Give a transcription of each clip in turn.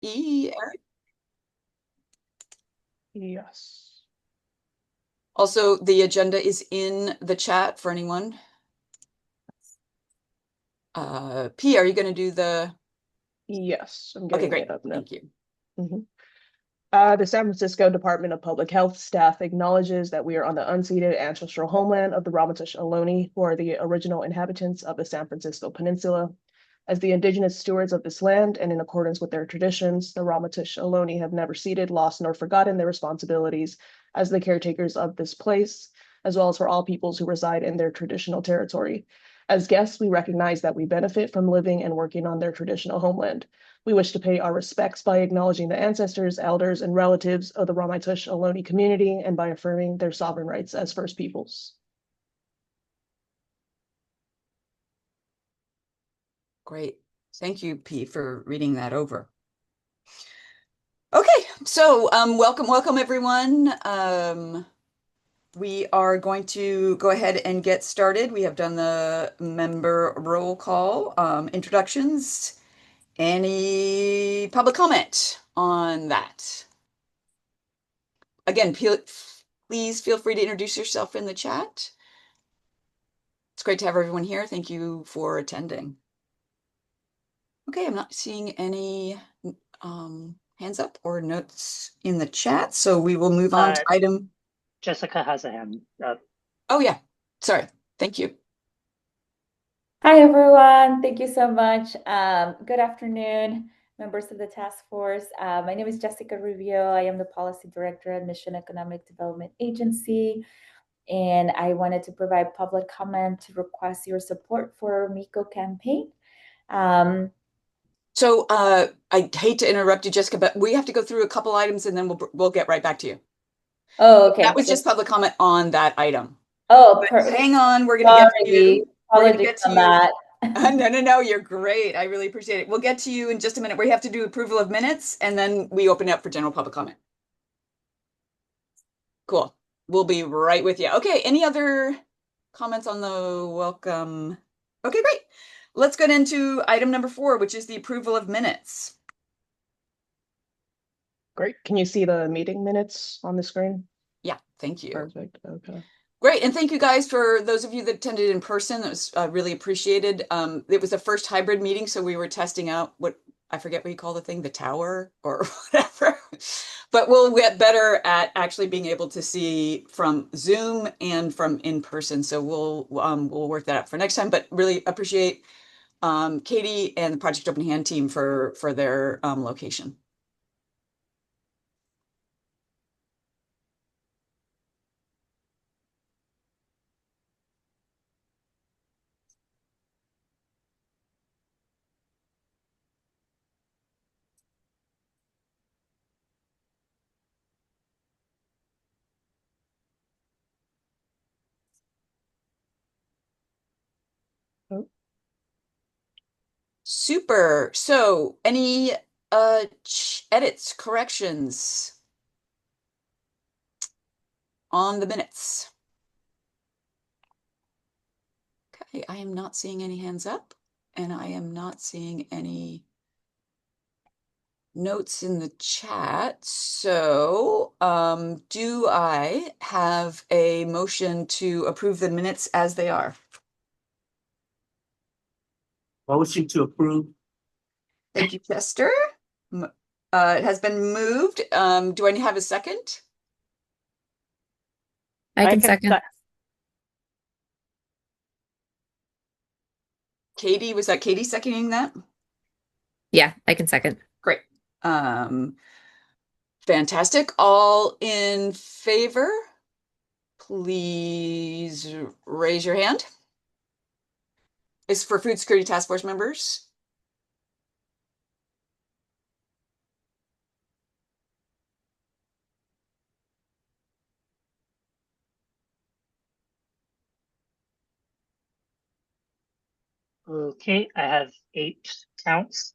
Eric? Yes. Also, the agenda is in the chat for anyone. P, are you going to do the? Yes, I'm Okay, getting great. it up now. Thank you. Mhm. The San Francisco Department of Public Health staff acknowledges that we are on the unceded ancestral homeland of the Ramaytush Ohlone, who are the original inhabitants of the San Francisco Peninsula. As the indigenous stewards of this land and in accordance with their traditions, the Ramaytush Ohlone have never ceded, lost, nor forgotten their responsibilities as the caretakers of this place, as well as for all peoples who reside in their traditional territory. As guests, we recognize that we benefit from living and working on their traditional homeland. We wish to pay our respects by acknowledging the ancestors, elders, and relatives of the Ramaytush Ohlone community and by affirming their sovereign rights as First Peoples. Great. Thank you, P, for reading that over. Okay, so welcome everyone. We are going to go ahead and get started. We have done the member roll call, introductions. Any public comment on that? Again, please feel free to introduce yourself in the chat. It's great to have everyone here. Thank you for attending. Okay, I'm not seeing any hands up or notes in the chat, so we will move on to Uh, item. Jessica has a hand up. Oh yeah, sorry. Thank you. Hi, everyone. Thank you so much. Good afternoon, members of the task force. My name is Jessica Rubio. I am the Policy Director at Mission Economic Development Agency, and I wanted to provide public comment to request your support for our MECO campaign. So I hate to interrupt you, Jessica, but we have to go through a couple items and then we'll get right back to you. Oh, okay. That was just public comment on that item. Oh, But hang on, we're going to get to sorry. you. We're going to Apologies get to on you. that. No, you're great. I really appreciate it. We'll get to you in just a minute. We have to do approval of minutes and then we open it up for general public comment. Cool. We'll be right with you. Okay, any other comments on the welcome? Okay, great. Let's get into item number 4, which is the approval of minutes. Great. Can you see the meeting minutes on the screen? Yeah, thank you. Perfect. Okay. Great, and thank you guys for those of you that attended in person. That was really appreciated. It was the first hybrid meeting, so we were testing out what I forget what you call the thing, the tower or whatever. But we'll get better at actually being able to see from Zoom and from in person. So we'll work that out for next time. But really appreciate Katie and the Project Open Hand team for their location. Oh, Super. So any edits, corrections on the minutes? Okay, I am not seeing any hands up, and I am not seeing any notes in the chat. So, do I have a motion to approve the minutes as they are? Motion to approve. Thank you, Chester. It has been moved. Do I have a second? I can second. Katie, was that Katie seconding that? Yeah, I can second. Great. Fantastic. All in favor, please raise your hand. It's for Food Security Task Force members. Okay, I have 8 counts.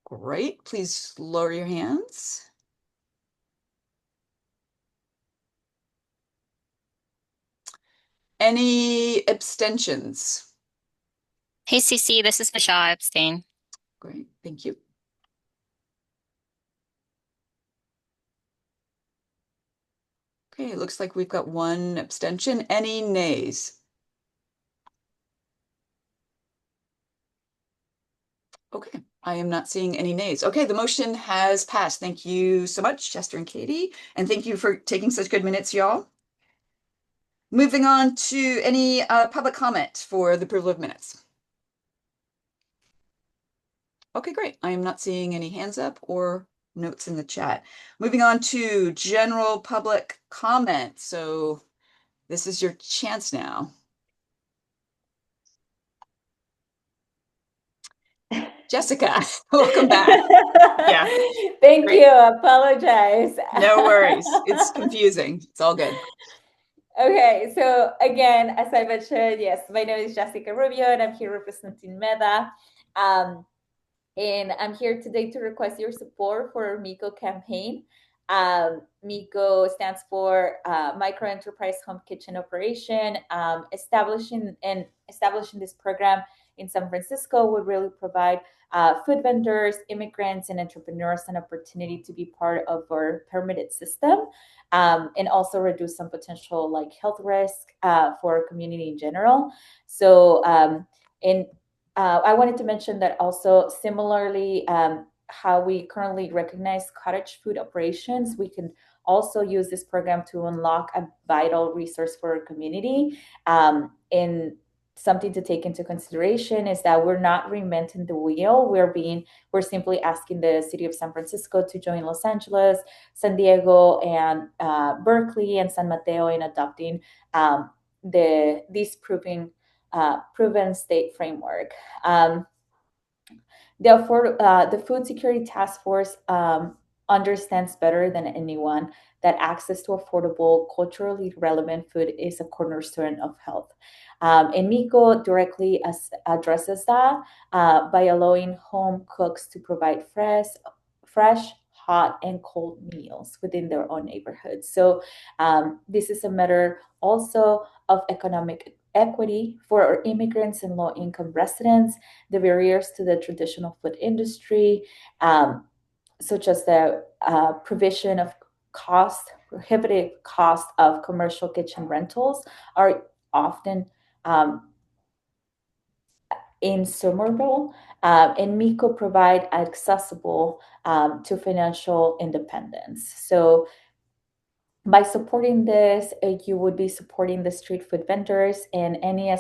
Great. Please lower your hands. Any abstentions? Hey, Cece, this is Michelle. I abstain. Great, thank you. Okay, it looks like we've got one abstention. Any nays? Okay, I am not seeing any nays. Okay, the motion has passed. Thank you so much, Chester and Katie, and thank you for taking such good minutes, y'all. Moving on to any public comment for the approval of minutes. Okay, great. I am not seeing any hands up or notes in the chat. Moving on to general public comment. So this is your chance now. Jessica, welcome back. Yeah. Thank Great. you. Apologize. No worries. It's confusing. It's all good. Okay, so again, as I mentioned, yes, my name is Jessica Rubio, and I'm here representing MEDA. And I'm here today to request your support for our MICO campaign. MICO stands for Micro Enterprise Home Kitchen Operation. Establishing this program in San Francisco would really provide food vendors, immigrants, and entrepreneurs an opportunity to be part of our permitted system, and also reduce some potential like health risk for our community in general. So I wanted to mention that also similarly, how we currently recognize cottage food operations, we can also use this program to unlock a vital resource for our community. And something to take into consideration is that we're not reinventing the wheel. We're simply asking the city of San Francisco to join Los Angeles, San Diego, and Berkeley and San Mateo in adopting these proven state framework. The Food Security Task Force understands better than anyone that access to affordable, culturally relevant food is a cornerstone of health. And MICO directly addresses that by allowing home cooks to provide fresh, hot, and cold meals within their own neighborhoods. So this is a matter also of economic equity for our immigrants and low-income residents, the barriers to the traditional food industry, such as the provision of prohibitive cost of commercial kitchen rentals, are often insurmountable, and MICO provide accessible to financial independence. So by supporting this, you would be supporting the street food vendors and any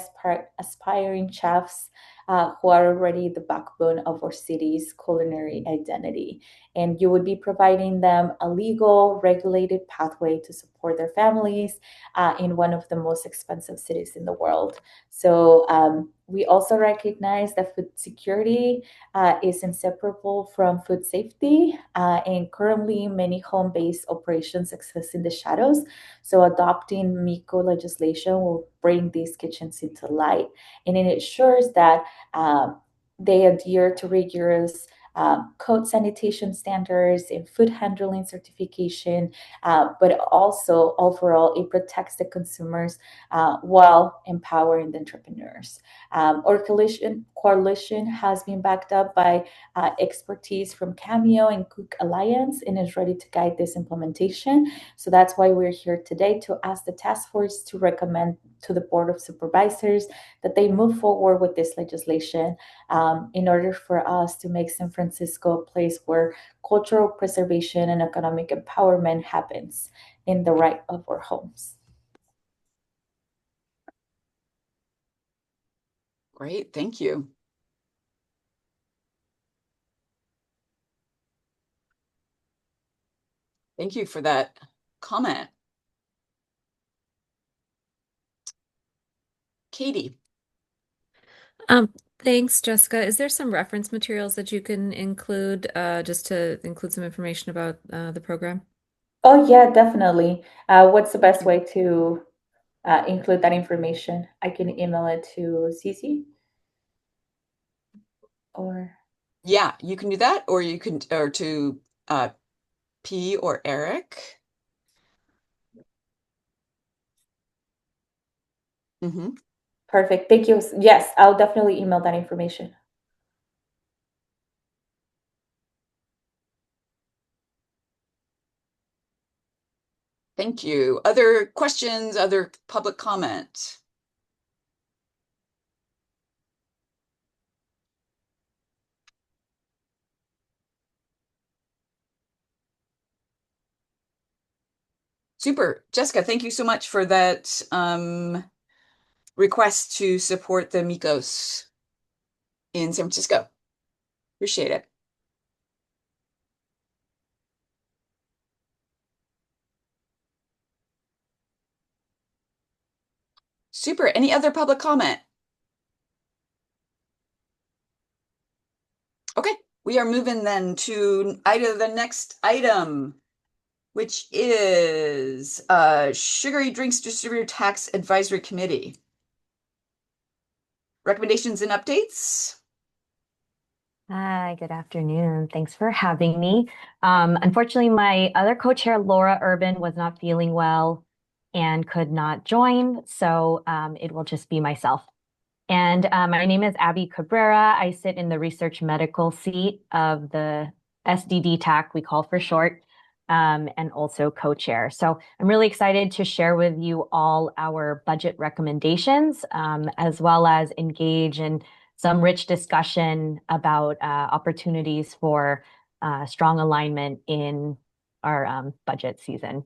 aspiring chefs who are already the backbone of our city's culinary identity. And you would be providing them a legal, regulated pathway to support their families in one of the most expensive cities in the world. So we also recognize that food security is inseparable from food safety, and currently many home-based operations exist in the shadows. So adopting MICO legislation will bring these kitchens into light, and it ensures that they adhere to rigorous code sanitation standards and food handling certification, but also overall it protects the consumers while empowering the entrepreneurs. Our coalition has been backed up by expertise from Cameo and Cook Alliance and is ready to guide this implementation. So that's why we're here today to ask the task force to recommend to the Board of Supervisors that they move forward with this legislation in order for us to make San Francisco a place where cultural preservation and economic empowerment happens in the right of our homes. Great, thank you. Thank you for that comment. Katie. Thanks, Jessica. Is there some reference materials that you can include just to include some information about the program? Oh, yeah, definitely. What's the best way to include that information? I can email it to Cece or... Yeah, you can do that, or you can, or to P or Eric. Perfect. Thank you. Yes, I'll definitely email that information. Thank you. Other questions, other public comment? Super. Jessica, thank you so much for that request to support the Migos in San Francisco. Appreciate it. Super. Any other public comment? Okay, we are moving then to the next item, which is Sugary Drinks Distributor Tax Advisory Committee. Recommendations and updates? Hi, good afternoon. Thanks for having me. Unfortunately, my other co-chair, Laura Urban, was not feeling well and could not join, so it will just be myself. And my name is Abby Cabrera. I sit in the research medical seat of the SDD TAC, we call for short, and also co-chair. So I'm really excited to share with you all our budget recommendations, as well as engage in some rich discussion about opportunities for strong alignment in our budget season.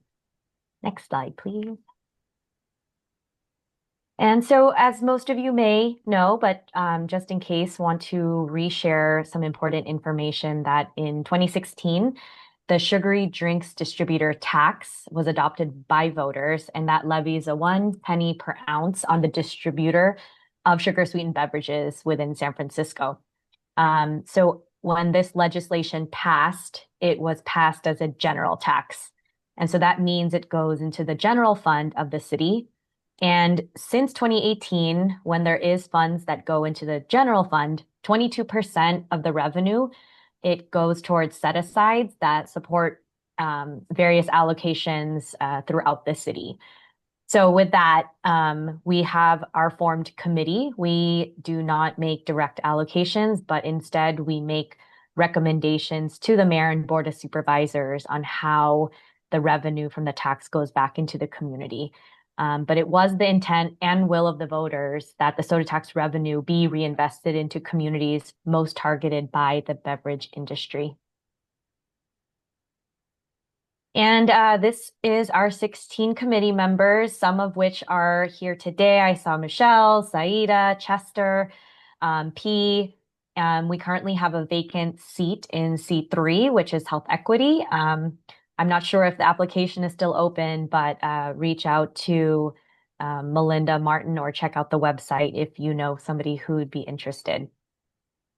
Next slide, please. And so, as most of you may know, but just in case, want to reshare some important information that in 2016, the sugary drinks distributor tax was adopted by voters, and that levies a 1 penny per ounce on the distributor of sugar sweetened beverages within San Francisco. So when this legislation passed, it was passed as a general tax. And so that means it goes into the general fund of the city. And since 2018, when there is funds that go into the general fund, 22% of the revenue, it goes towards set-asides that support various allocations throughout the city. So with that, we have our formed committee. We do not make direct allocations, but instead we make recommendations to the mayor and board of supervisors on how the revenue from the tax goes back into the community. But it was the intent and will of the voters that the soda tax revenue be reinvested into communities most targeted by the beverage industry. And this is our 16 committee members, some of which are here today. I saw Michelle, Saida, Chester, P. We currently have a vacant seat in C3, which is health equity. I'm not sure if the application is still open, but reach out to Melinda Martin or check out the website if you know somebody who would be interested.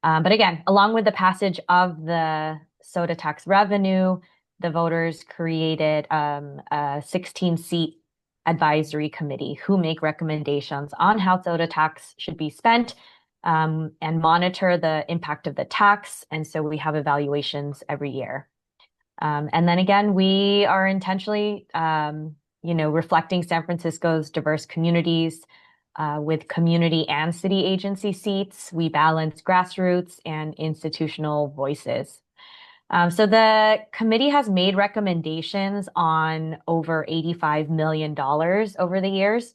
But again, along with the passage of the soda tax revenue, the voters created a 16-seat advisory committee who make recommendations on how soda tax should be spent and monitor the impact of the tax. And so we have evaluations every year. And then again, we are intentionally, reflecting San Francisco's diverse communities with community and city agency seats. We balance grassroots and institutional voices. So the committee has made recommendations on over $85 million over the years.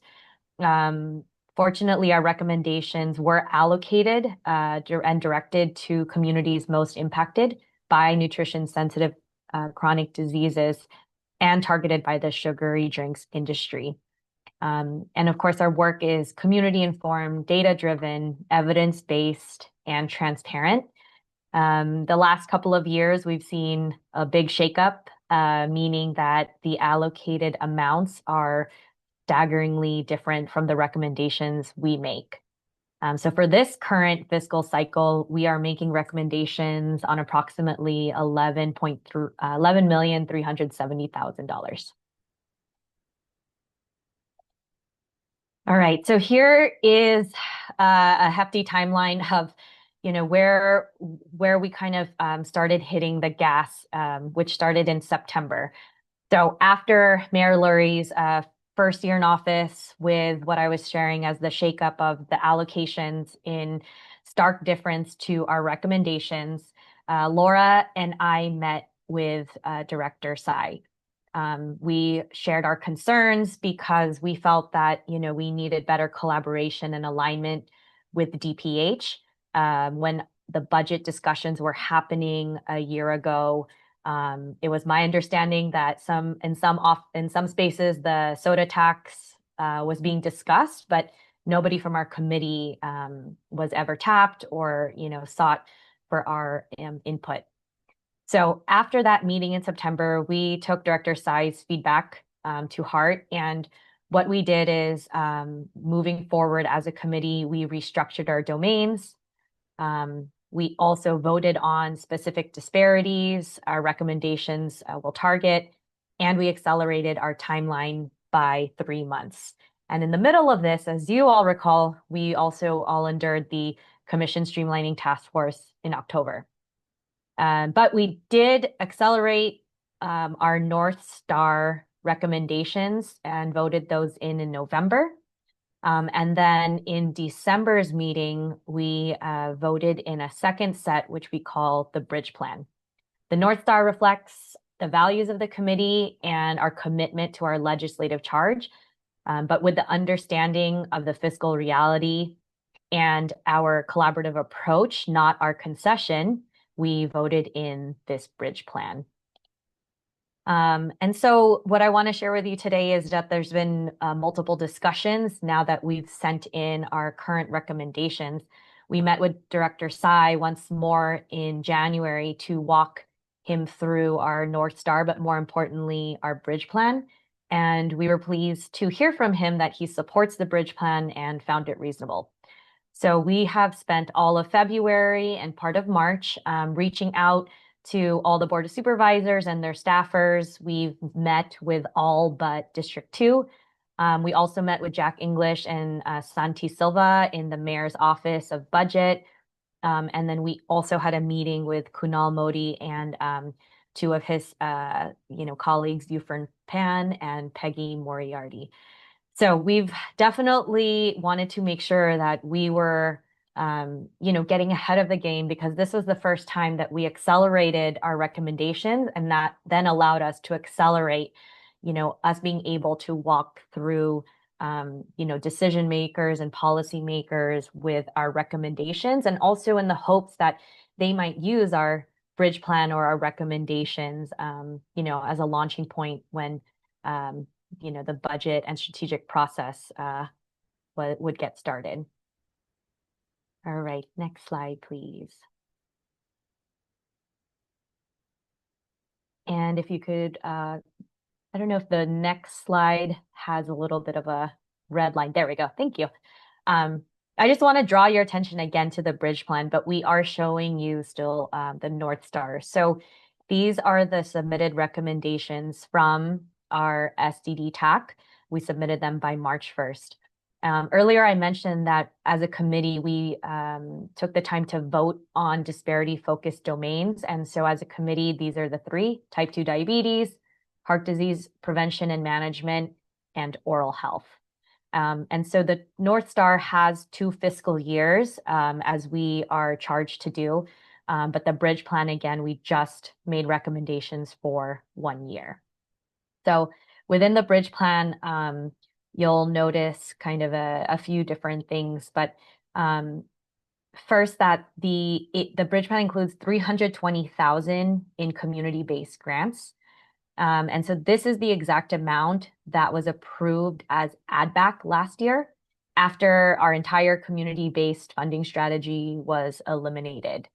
Fortunately, our recommendations were allocated and directed to communities most impacted by nutrition-sensitive chronic diseases and targeted by the sugary drinks industry. And of course, our work is community-informed, data-driven, evidence-based, and transparent. The last couple of years, we've seen a big shakeup, meaning that the allocated amounts are staggeringly different from the recommendations we make. So for this current fiscal cycle, we are making recommendations on approximately $11,370,000. All right, so here is a hefty timeline of where we kind of started hitting the gas, which started in September. So after Mayor Lurie's first year in office, with what I was sharing as the shakeup of the allocations in stark difference to our recommendations, Laura and I met with Director Tsai. We shared our concerns because we felt that, we needed better collaboration and alignment with the DPH. When the budget discussions were happening a year ago, it was my understanding that in some spaces the soda tax was being discussed, but nobody from our committee was ever tapped or sought for our input. So after that meeting in September, we took Director Tsai's feedback to heart. And what we did is, moving forward as a committee, we restructured our domains. We also voted on specific disparities, our recommendations will target, and we accelerated our timeline by 3 months. And in the middle of this, as you all recall, we also all endured the Commission Streamlining Task Force in October. But we did accelerate our North Star recommendations and voted those in November. And then in December's meeting, we voted in a second set, which we call the Bridge Plan. The North Star reflects the values of the committee and our commitment to our legislative charge, but with the understanding of the fiscal reality and our collaborative approach, not our concession, we voted in this Bridge Plan. And so what I want to share with you today is that there's been multiple discussions now that we've sent in our current recommendations. We met with Director Tsai once more in January to walk him through our North Star, but more importantly, our Bridge Plan. And we were pleased to hear from him that he supports the Bridge Plan and found it reasonable. So we have spent all of February and part of March reaching out to all the Board of Supervisors and their staffers. We've met with all but District 2. We also met with Jack English and Santi Silva in the Mayor's Office of Budget. And then we also had a meeting with Kunal Modi and two of his colleagues, Yufern Pan and Peggy Moriarty. So we've definitely wanted to make sure that we were, getting ahead of the game, because this was the first time that we accelerated our recommendations, and that then allowed us to accelerate, us being able to walk through, decision makers and policymakers with our recommendations, and also in the hopes that they might use our Bridge Plan or our recommendations, as a launching point when, the budget and strategic process would get started. All right, next slide, please. And if you could, I don't know if the next slide has a little bit of a red line. There we go. Thank you. I just want to draw your attention again to the Bridge Plan, but we are showing you still the North Star. So these are the submitted recommendations from our SDD TAC. We submitted them by March 1st. Earlier, I mentioned that as a committee, we took the time to vote on disparity-focused domains. And so as a committee, these are the three: type 2 diabetes, heart disease prevention and management, and oral health. And so the North Star has 2 fiscal years, as we are charged to do. But the Bridge Plan, again, we just made recommendations for 1 year. So within the Bridge Plan, you'll notice kind of a few different things, but first, that the Bridge Plan includes $320,000 in community-based grants. And so this is the exact amount that was approved as add back last year after our entire community-based funding strategy was eliminated.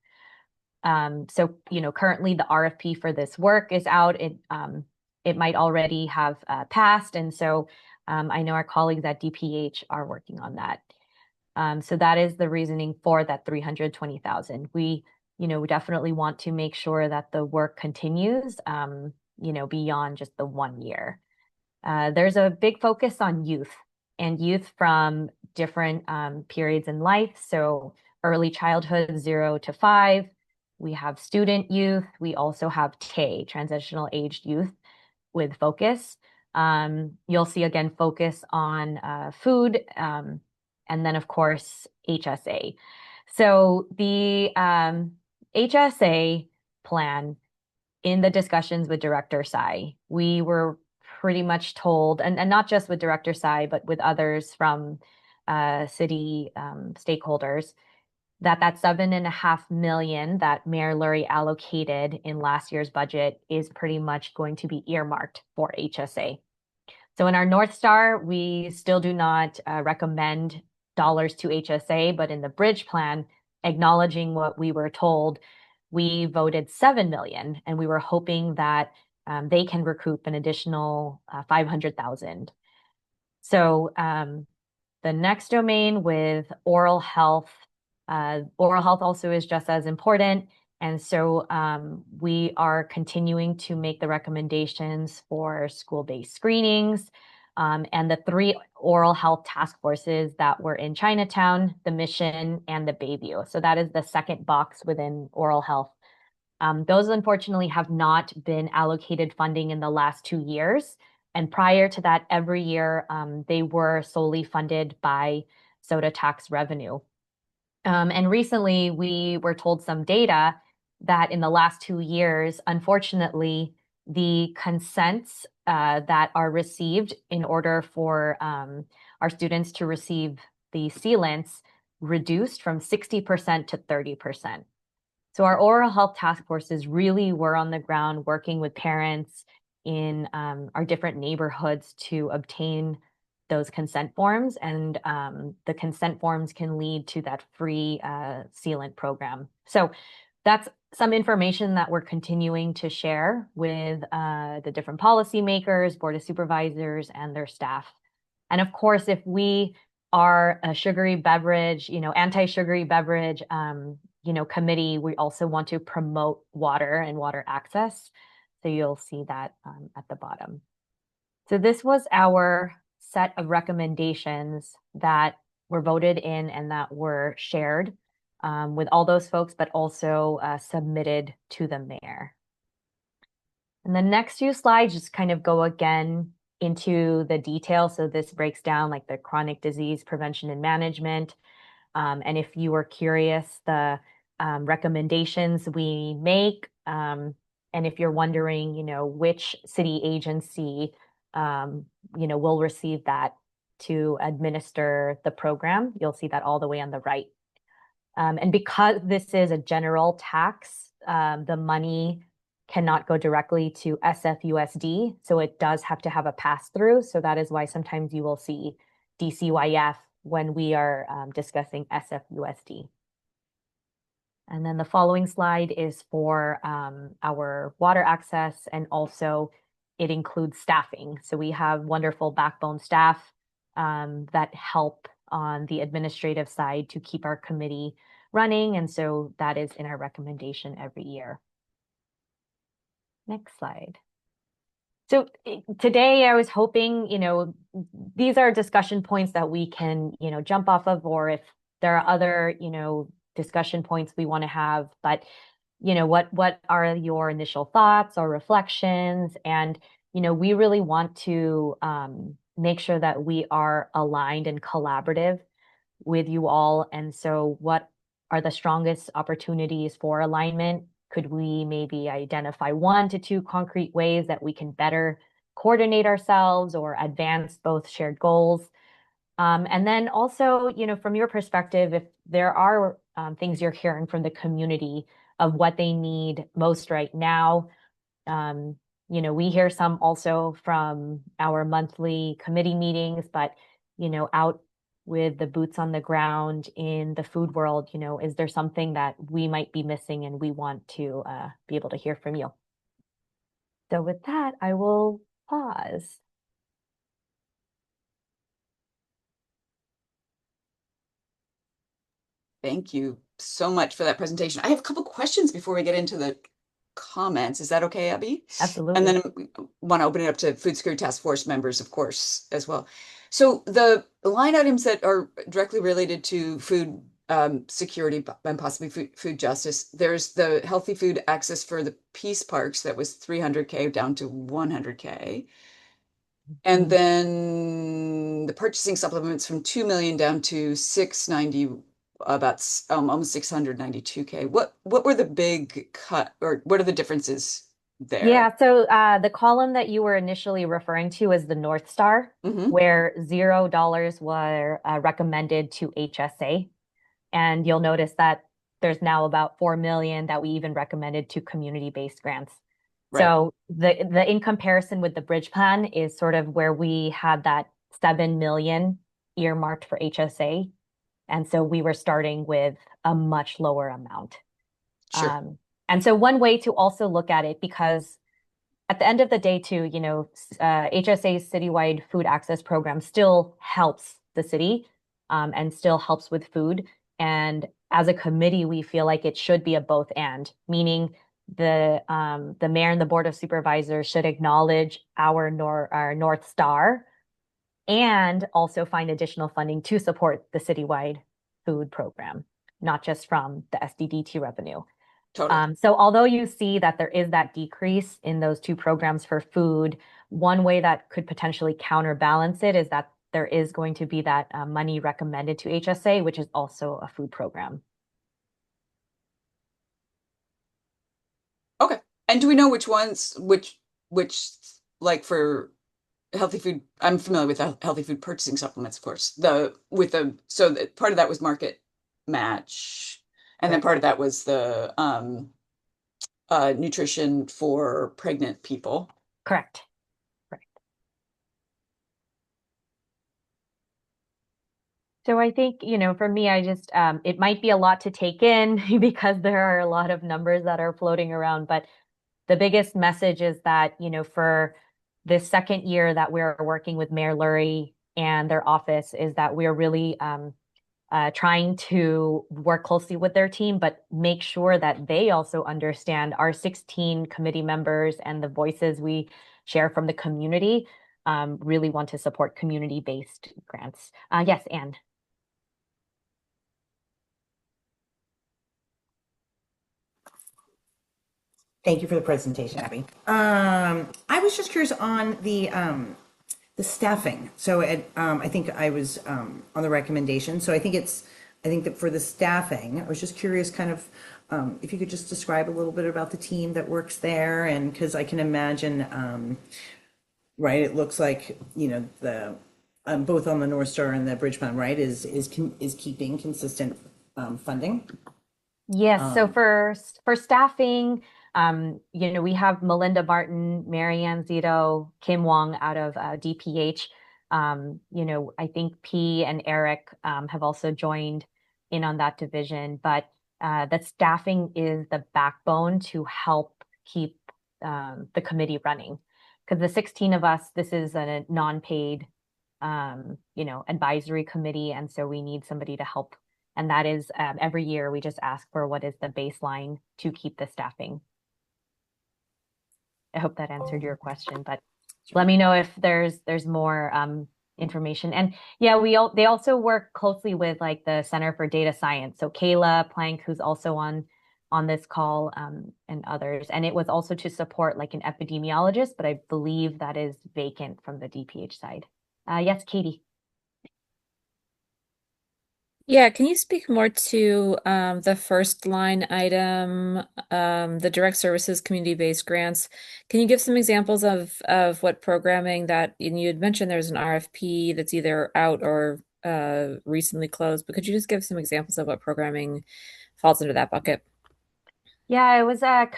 So, currently the RFP for this work is out. It might already have passed. And so I know our colleagues at DPH are working on that. So that is the reasoning for that $320,000. We, definitely want to make sure that the work continues, beyond just the 1 year. There's a big focus on youth from different periods in life. So early childhood, 0 to 5. We have student youth. We also have TAY, transitional aged youth, with focus. You'll see again focus on food, and then of course HSA. So the HSA plan in the discussions with Director Tsai, we were pretty much told, and not just with Director Tsai, but with others from city stakeholders, that 7.5 million that Mayor Lurie allocated in last year's budget is pretty much going to be earmarked for HSA. So in our North Star, we still do not recommend dollars to HSA, but in the bridge plan, acknowledging what we were told, we voted 7 million, and we were hoping that they can recoup an additional 500,000. So the next domain with oral health also is just as important. And so we are continuing to make the recommendations for school-based screenings and the 3 oral health task forces that were in Chinatown, the Mission, and the Bayview. So that is the second box within oral health. Those unfortunately have not been allocated funding in the last 2 years. And prior to that, every year, they were solely funded by soda tax revenue. And recently, we were told some data that in the last 2 years, unfortunately, the consents that are received in order for our students to receive the sealants reduced from 60% to 30%. So our oral health task forces really were on the ground working with parents in our different neighborhoods to obtain those consent forms, and the consent forms can lead to that free sealant program. So that's some information that we're continuing to share with the different policymakers, board of supervisors, and their staff. And of course, if we are a sugary beverage, anti-sugary beverage, committee, we also want to promote water and water access. So you'll see that at the bottom. So this was our set of recommendations that were voted in and that were shared with all those folks, but also submitted to the mayor. And the next few slides just kind of go again into the details. So this breaks down like the chronic disease prevention and management. And if you were curious, the recommendations we make, and if you're wondering, which city agency, will receive that to administer the program, you'll see that all the way on the right. And because this is a general tax, the money cannot go directly to SFUSD, so it does have to have a pass-through. So that is why sometimes you will see DCYF when we are discussing SFUSD. And then the following slide is for our water access, and also it includes staffing. So we have wonderful backbone staff that help on the administrative side to keep our committee running. And so that is in our recommendation every year. Next slide. So today I was hoping, these are discussion points that we can, jump off of, or if there are other, discussion points we want to have, but, what are your initial thoughts or reflections? And, we really want to make sure that we are aligned and collaborative with you all. And so what are the strongest opportunities for alignment? Could we maybe identify 1 to 2 concrete ways that we can better coordinate ourselves or advance both shared goals? And then also, from your perspective, if there are things you're hearing from the community of what they need most right now, we hear some also from our monthly committee meetings, but, out with the boots on the ground in the food world, is there something that we might be missing, and we want to be able to hear from you? So with that, I will pause. Thank you so much for that presentation. I have a couple questions before we get into the comments. Is that okay, Abby? Absolutely. And then I want to open it up to Food Security Task Force members, of course, as well. So the line items that are directly related to food security and possibly food justice, there's the healthy food access for the peace parks that was 300K down to 100K. And then the purchasing supplements from 2 million down to 690, about almost 692K. What were the big cut, or what are the differences there? Yeah, so the column that you were initially referring to is the North Star, Mhm. where $0 were recommended to HSA. And you'll notice that there's now about 4 million that we even recommended to community-based grants. Right. So the in comparison with the bridge plan is sort of where we had that 7 million earmarked for HSA. And so we were starting with a much lower amount. Sure. And so one way to also look at it, because at the end of the day, too, you know, HSA's citywide food access program still helps the city and still helps with food. And as a committee, we feel like it should be a both and, meaning the mayor and the board of supervisors should acknowledge our North Star and also find additional funding to support the citywide food program, not just from the SDDT revenue. Totally. So although you see that there is that decrease in those two programs for food, one way that could potentially counterbalance it is that there is going to be that money recommended to HSA, which is also a food program. Okay. And do we know which ones, which like for healthy food, I'm familiar with healthy food purchasing supplements, of course. So part of that was market match, and then part of that was the nutrition for pregnant people. Correct. Right. So I think, you know, for me, I just, it might be a lot to take in because there are a lot of numbers that are floating around. But the biggest message is that, you know, for this second year that we're working with Mayor Lurie and their office, is that we're really trying to work closely with their team, but make sure that they also understand our 16 committee members and the voices we share from the community really want to support community-based grants. Yes, Anne. Thank you for the presentation, Abby. I was just curious on the staffing. So I think I was on the recommendation. So I think that for the staffing, I was just curious kind of if you could just describe a little bit about the team that works there, and because I can imagine, right, it looks like, you know, the both on the North Star and the Bridge Plan, right, is keeping consistent funding. Yes, so for staffing, you know, we have Melinda Martin, Marianne Zito, Kim Wong out of DPH. You know, I think P and Eric have also joined in on that division, but the staffing is the backbone to help keep the committee running. Because the 16 of us, this is a non-paid, you know, advisory committee, and so we need somebody to help. And that is every year we just ask for what is the baseline to keep the staffing. I hope that answered your question, but let me know if there's more information. And yeah, they also work closely with like the Center for Data Science. So Kayla Plank, who's also on this call, and others. And it was also to support like an epidemiologist, but I believe that is vacant from the DPH side. Yes, Katie. Yeah, can you speak more to the first line item, the direct services community-based grants? Can you give some examples of what programming that, and you had mentioned there's an RFP that's either out or recently closed, but could you just give some examples of what programming falls into that bucket? Yeah, it was a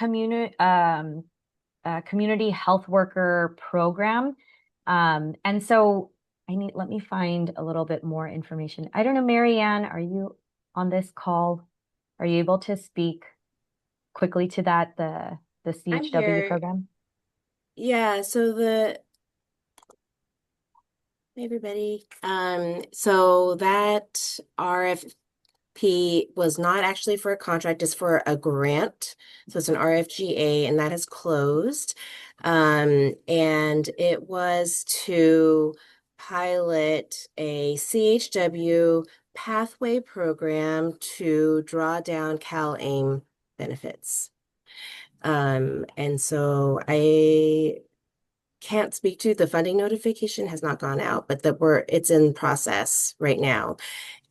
community health worker program. And so let me find a little bit more information. I don't know, Marianne, are you on this call? Are you able to speak quickly to that, the CHW program? Yeah, so hey everybody. So that RFP was not actually for a contract, it's for a grant. So it's an RFGA and that has closed. And it was to pilot a CHW pathway program to draw down CalAIM benefits. And so I can't speak to. The funding notification has not gone out, but it's in process right now.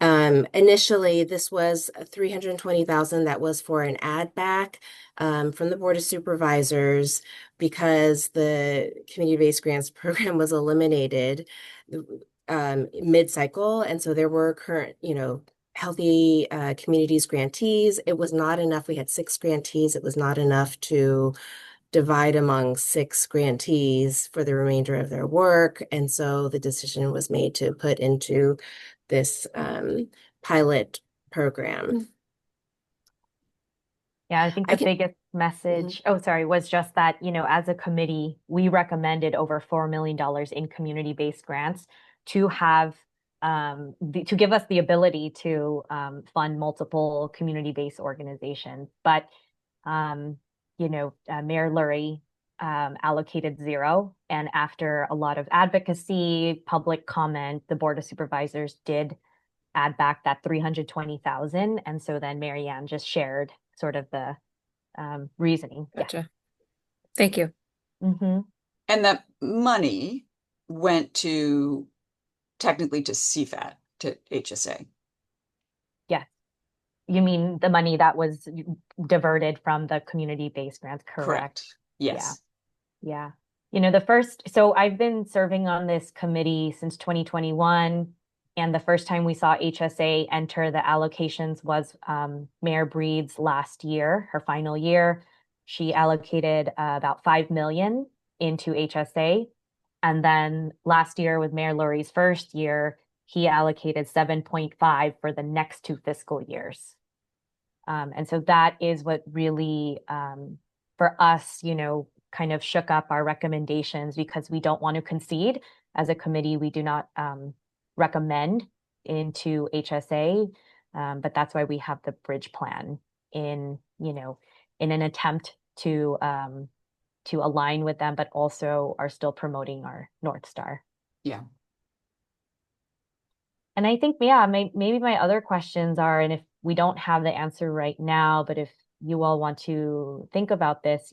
Initially, this was 320,000 that was for an add back from the Board of Supervisors because the community-based grants program was eliminated mid-cycle. And so there were current, healthy communities grantees. It was not enough. We had 6 grantees. It was not enough to divide among 6 grantees for the remainder of their work. And so the decision was made to put into this pilot program. Yeah, I think I the can- biggest message, oh, sorry, was just that, as a committee, we recommended over $4 million in community-based grants to have, to give us the ability to fund multiple community-based organizations. But, Mayor Lurie allocated 0. And after a lot of advocacy, public comment, the Board of Supervisors did add back that 320,000. And so then Mary Ann just shared sort of the reasoning. Gotcha. Thank you. Mm-hmm. And that money went technically to CFAT, to HSA. Yes. You mean the money that was diverted from the community-based grants, correct? Yes. Yeah. So I've been serving on this committee since 2021. And the first time we saw HSA enter the allocations was Mayor Breed's last year, her final year. She allocated about $5 million into HSA. And then last year with Mayor Lurie's first year, he allocated 7.5 for the next 2 fiscal years. And so that is what really, for us, kind of shook up our recommendations because we don't want to concede. As a committee, we do not recommend into HSA, but that's why we have the bridge plan in an attempt to align with them, but also are still promoting our North Star. Yeah. And I think, maybe my other questions are, and if we don't have the answer right now, but if you all want to think about this,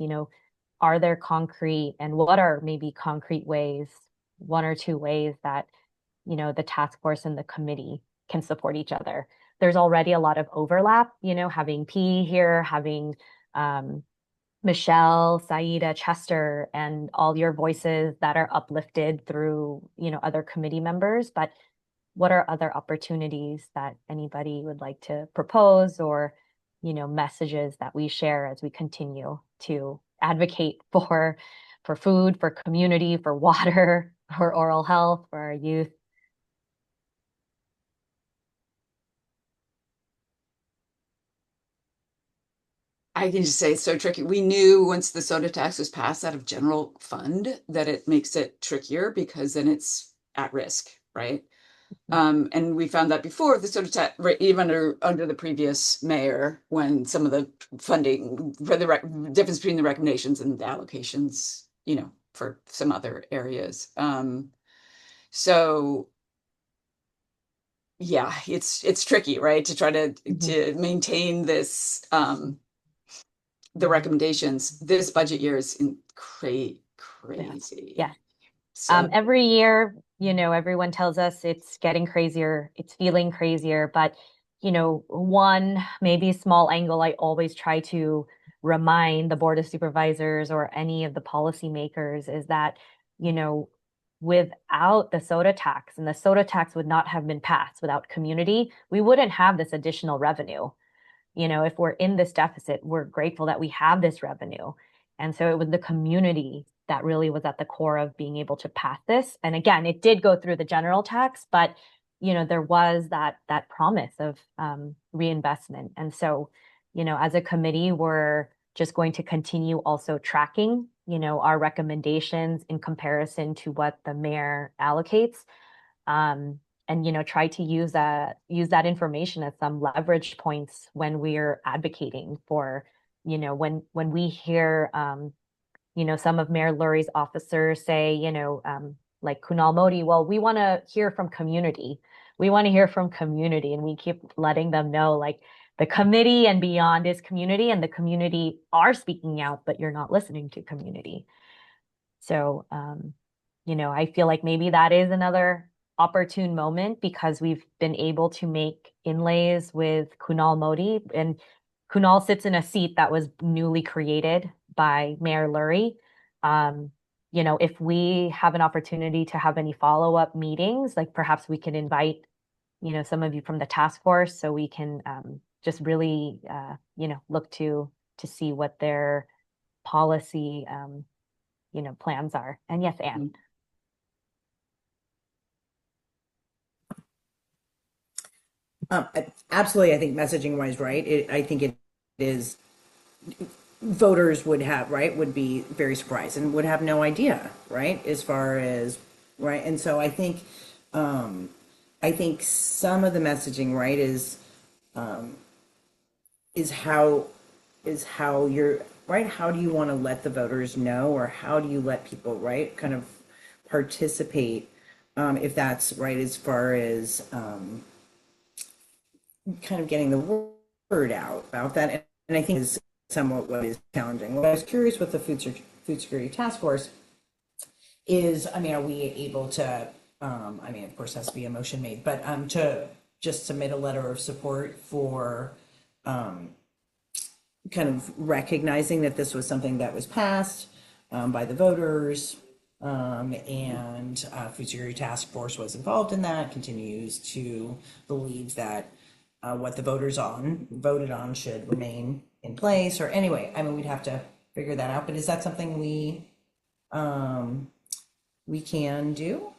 are there concrete and what are maybe concrete ways, 1 or 2 ways that the task force and the committee can support each other? There's already a lot of overlap, having P here, having Michelle, Saida, Chester, and all your voices that are uplifted through, other committee members. But what are other opportunities that anybody would like to propose or, messages that we share as we continue to advocate for food, for community, for water, for oral health, for our youth? I can just say it's so tricky. We knew once the soda tax was passed out of general fund that it makes it trickier because then it's at risk, right? And we found that before the soda tax, even under the previous mayor, when some of the funding for the difference between the recommendations and the allocations, for some other areas. So yeah, it's tricky, right? To try to maintain this the recommendations. This budget year is crazy. Yeah. So Every year, everyone tells us it's getting crazier, it's feeling crazier, but one maybe small angle I always try to remind the Board of Supervisors or any of the policymakers is that, without the soda tax, and the soda tax would not have been passed without community, we wouldn't have this additional revenue. If we're in this deficit, we're grateful that we have this revenue. And so it was the community that really was at the core of being able to pass this. And again, it did go through the general tax, but there was that promise of reinvestment. And so, as a committee, we're just going to continue also tracking, our recommendations in comparison to what the mayor allocates. And try to use that information as some leverage points when we're advocating for, when we hear some of Mayor Lurie's officers say, like Kunal Modi, well, we want to hear from community. We want to hear from community. And we keep letting them know, like, the committee and beyond is community, and the community are speaking out, but you're not listening to community. So, I feel like maybe that is another opportune moment because we've been able to make inlays with Kunal Modi, and Kunal sits in a seat that was newly created by Mayor Lurie. If we have an opportunity to have any follow-up meetings, like perhaps we can invite, some of you from the task force so we can just really, look to see what their policy, plans are. And yes, Anne. Absolutely, I think messaging wise, right? I think it is, voters would have, right, would be very surprised and would have no idea, right, as far as, right? And so I think some of the messaging, right, is how you're, right, how do you want to let the voters know, or how do you let people, right, kind of participate, if that's right, as far as kind of getting the word out about that. And I think is somewhat what is challenging. What I was curious with the food security task force is, I mean, are we able to, I mean, of course, has to be a motion made, but to just submit a letter of support for kind of recognizing that this was something that was passed by the voters, and Food Security Task Force was involved in that, continues to believe that what the voters voted on should remain in place, or anyway, I mean, we'd have to figure that out. But is that something we can do?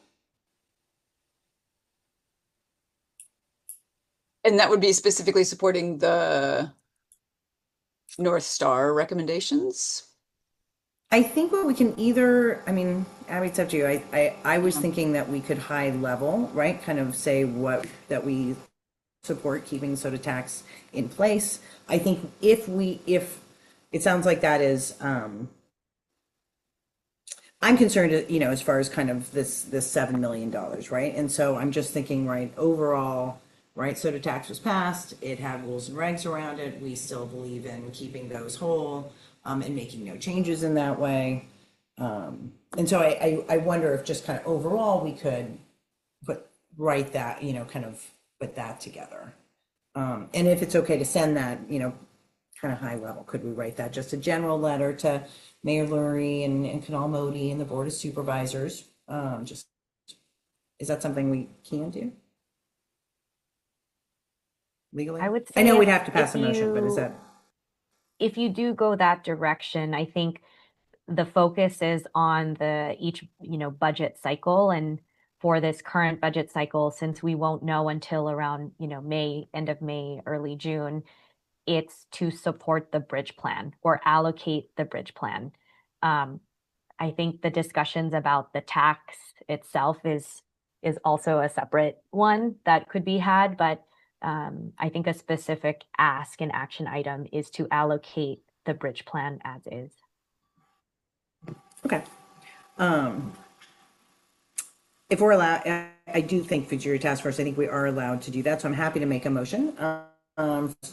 And that would be specifically supporting the North Star recommendations? I think what we can either, I mean, Abby, it's up to you. I was thinking that we could high level, right? Kind of say that we support keeping soda tax in place. I think if it sounds like that is, I'm concerned, as far as kind of this $7 million, right? And so I'm just thinking, right, overall, right, soda tax was passed, it had rules and regs around it, we still believe in keeping those whole, and making no changes in that way. And so I wonder if just kind of overall we could write that, kind of put that together. And if it's okay to send that, kind of high level, could we write that just a general letter to Mayor Lurie and Kunal Modi and the Board of Supervisors? Just, is that something we can do legally? I would I know say we'd have to pass if a motion, but is that? If you do go that direction, I think the focus is on each budget cycle. And for this current budget cycle, since we won't know until around May, end of May, early June, it's to support the bridge plan or allocate the bridge plan. I think the discussions about the tax itself is also a separate one that could be had, but I think a specific ask and action item is to allocate the bridge plan as is. Okay. If we're allowed, I do think Food Security Task Force, I think we are allowed to do that. So I'm happy to make a motion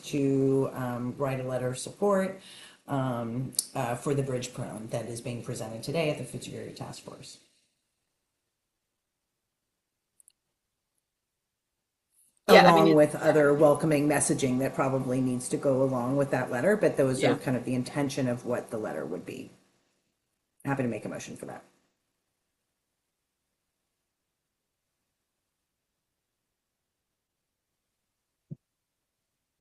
to write a letter of support for the bridge plan that is being presented today at the Food Security Task Force. Yeah, along with other welcoming messaging that probably needs to go along with that letter, but those are kind of the intention of what the letter would be. Happy to make a motion for that.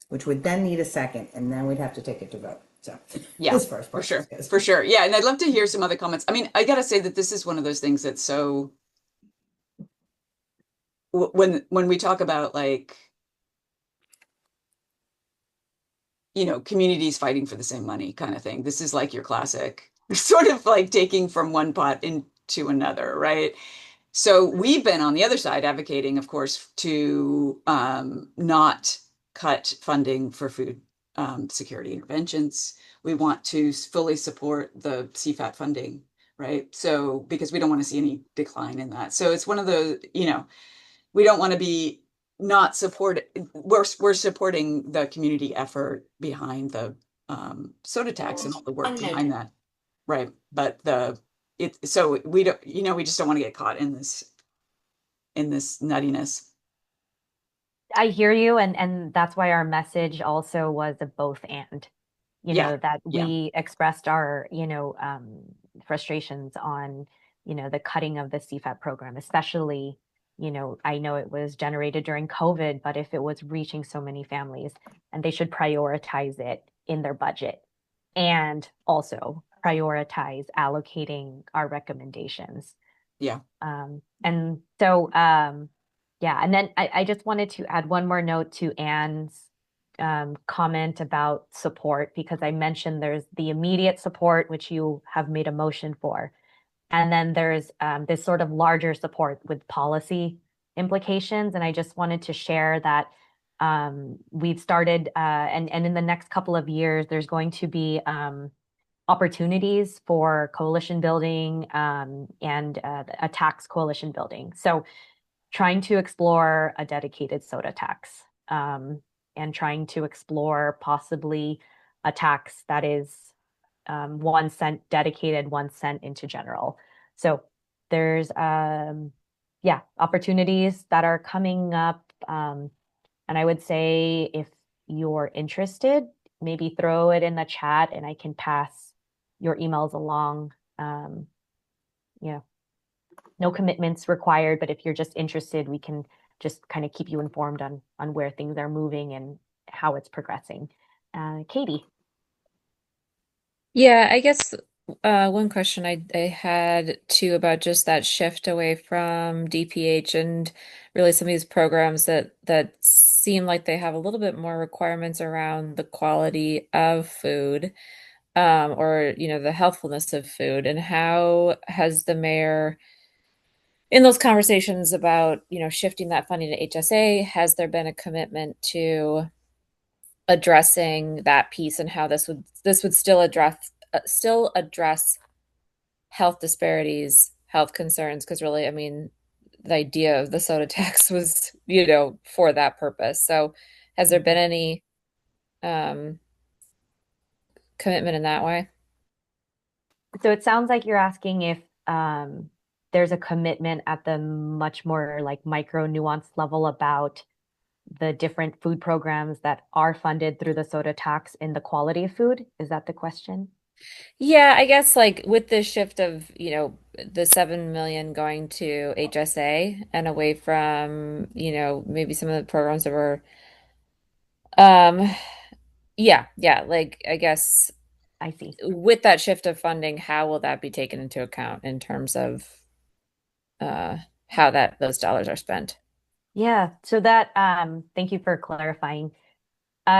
Which would then need a second, and then we'd have to take it to vote. So yeah, for sure, for sure. Yeah, and I'd love to hear some other comments. I mean, I gotta say that this is one of those things that's so, when we talk about like, communities fighting for the same money kind of thing, this is like your classic sort of like taking from one pot into another, right? So we've been on the other side advocating, of course, to not cut funding for food security interventions. We want to fully support the CFAT funding, right? So because we don't want to see any decline in that. So it's one of the, we don't want to be not support. We're supporting the community effort behind the soda tax and all the work behind that, right? But so we don't, we just don't want to get caught in this nuttiness. I hear you, and that's why our message also was a both and, Yeah, that yeah, we expressed our, frustrations on, the cutting of the CFAP program, especially, I know it was generated during COVID, but if it was reaching so many families, and they should prioritize it in their budget and also prioritize allocating our recommendations. yeah. And so, yeah, and then I just wanted to add one more note to Anne's comment about support, because I mentioned there's the immediate support, which you have made a motion for. And then there's this sort of larger support with policy implications. And I just wanted to share that we've started, and in the next couple of years, there's going to be opportunities for coalition building and a tax coalition building. So trying to explore a dedicated soda tax and trying to explore possibly a tax that is 1 cent dedicated, 1 cent into general. So there's yeah, opportunities that are coming up. And I would say if you're interested, maybe throw it in the chat and I can pass your emails along. Yeah, no commitments required, but if you're just interested, we can just kind of keep you informed on where things are moving and how it's progressing. Katie. Yeah, I guess one question I had too about just that shift away from DPH and really some of these programs that seem like they have a little bit more requirements around the quality of food, or the healthfulness of food, and how has the mayor in those conversations about shifting that funding to HSA, has there been a commitment to addressing that piece and how this would still address health disparities, health concerns? Because really, I mean, the idea of the soda tax was, for that purpose. So has there been any commitment in that way? So it sounds like you're asking if there's a commitment at the much more like micro nuanced level about the different food programs that are funded through the soda tax and the quality of food. Is that the question? Yeah, I guess like with the shift of, the 7 million going to HSA and away from, maybe some of the programs that were, um, yeah, like I guess I see. with that shift of funding, how will that be taken into account in terms of how those dollars are spent? Yeah, so that thank you for clarifying.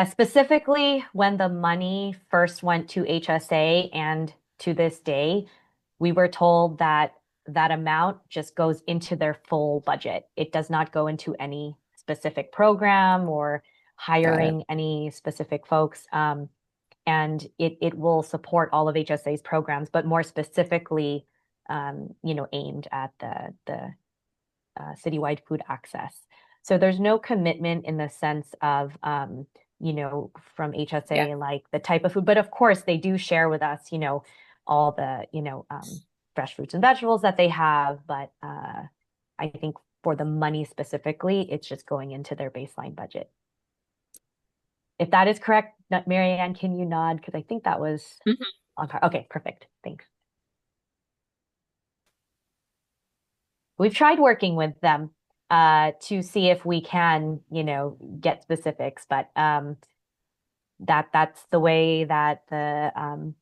Specifically, when the money first went to HSA and to this day, we were told that that amount just goes into their full budget. It does not go into any specific program or Got it. hiring any specific folks. And it will support all of HSA's programs, but more specifically, aimed at the citywide food access. So there's no commitment in the sense of from Yeah. HSA, like the type of food, but of course they do share with us, all the, fresh fruits and vegetables that they have. But I think for the money specifically, it's just going into their baseline budget. If that is correct, Mary Ann, can you nod? Because I think that was on par. Okay, perfect. Thanks. We've tried working with them to see if we can, get specifics, but that's the way that the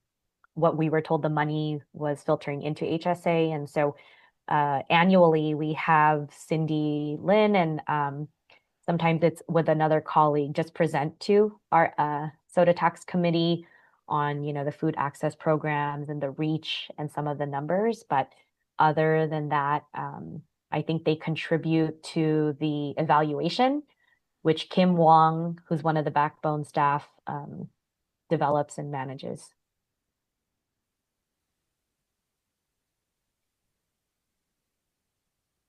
what we were told the money was filtering into HSA. And so annually we have Cindy Lynn and sometimes it's with another colleague just present to our soda tax committee on, the food access programs and the reach and some of the numbers. But other than that, I think they contribute to the evaluation, which Kim Wong, who's one of the backbone staff, develops and manages.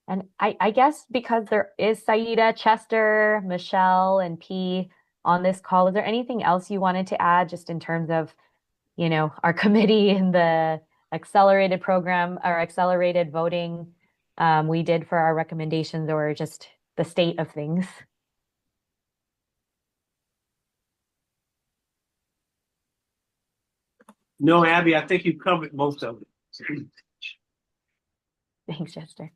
And I guess because there is Saida, Chester, Michelle, and P on this call, is there anything else you wanted to add just in terms of, our committee and the accelerated program or accelerated voting we did for our recommendations, or just the state of things. No, Abby, I think you covered most of it. Thanks, Chester.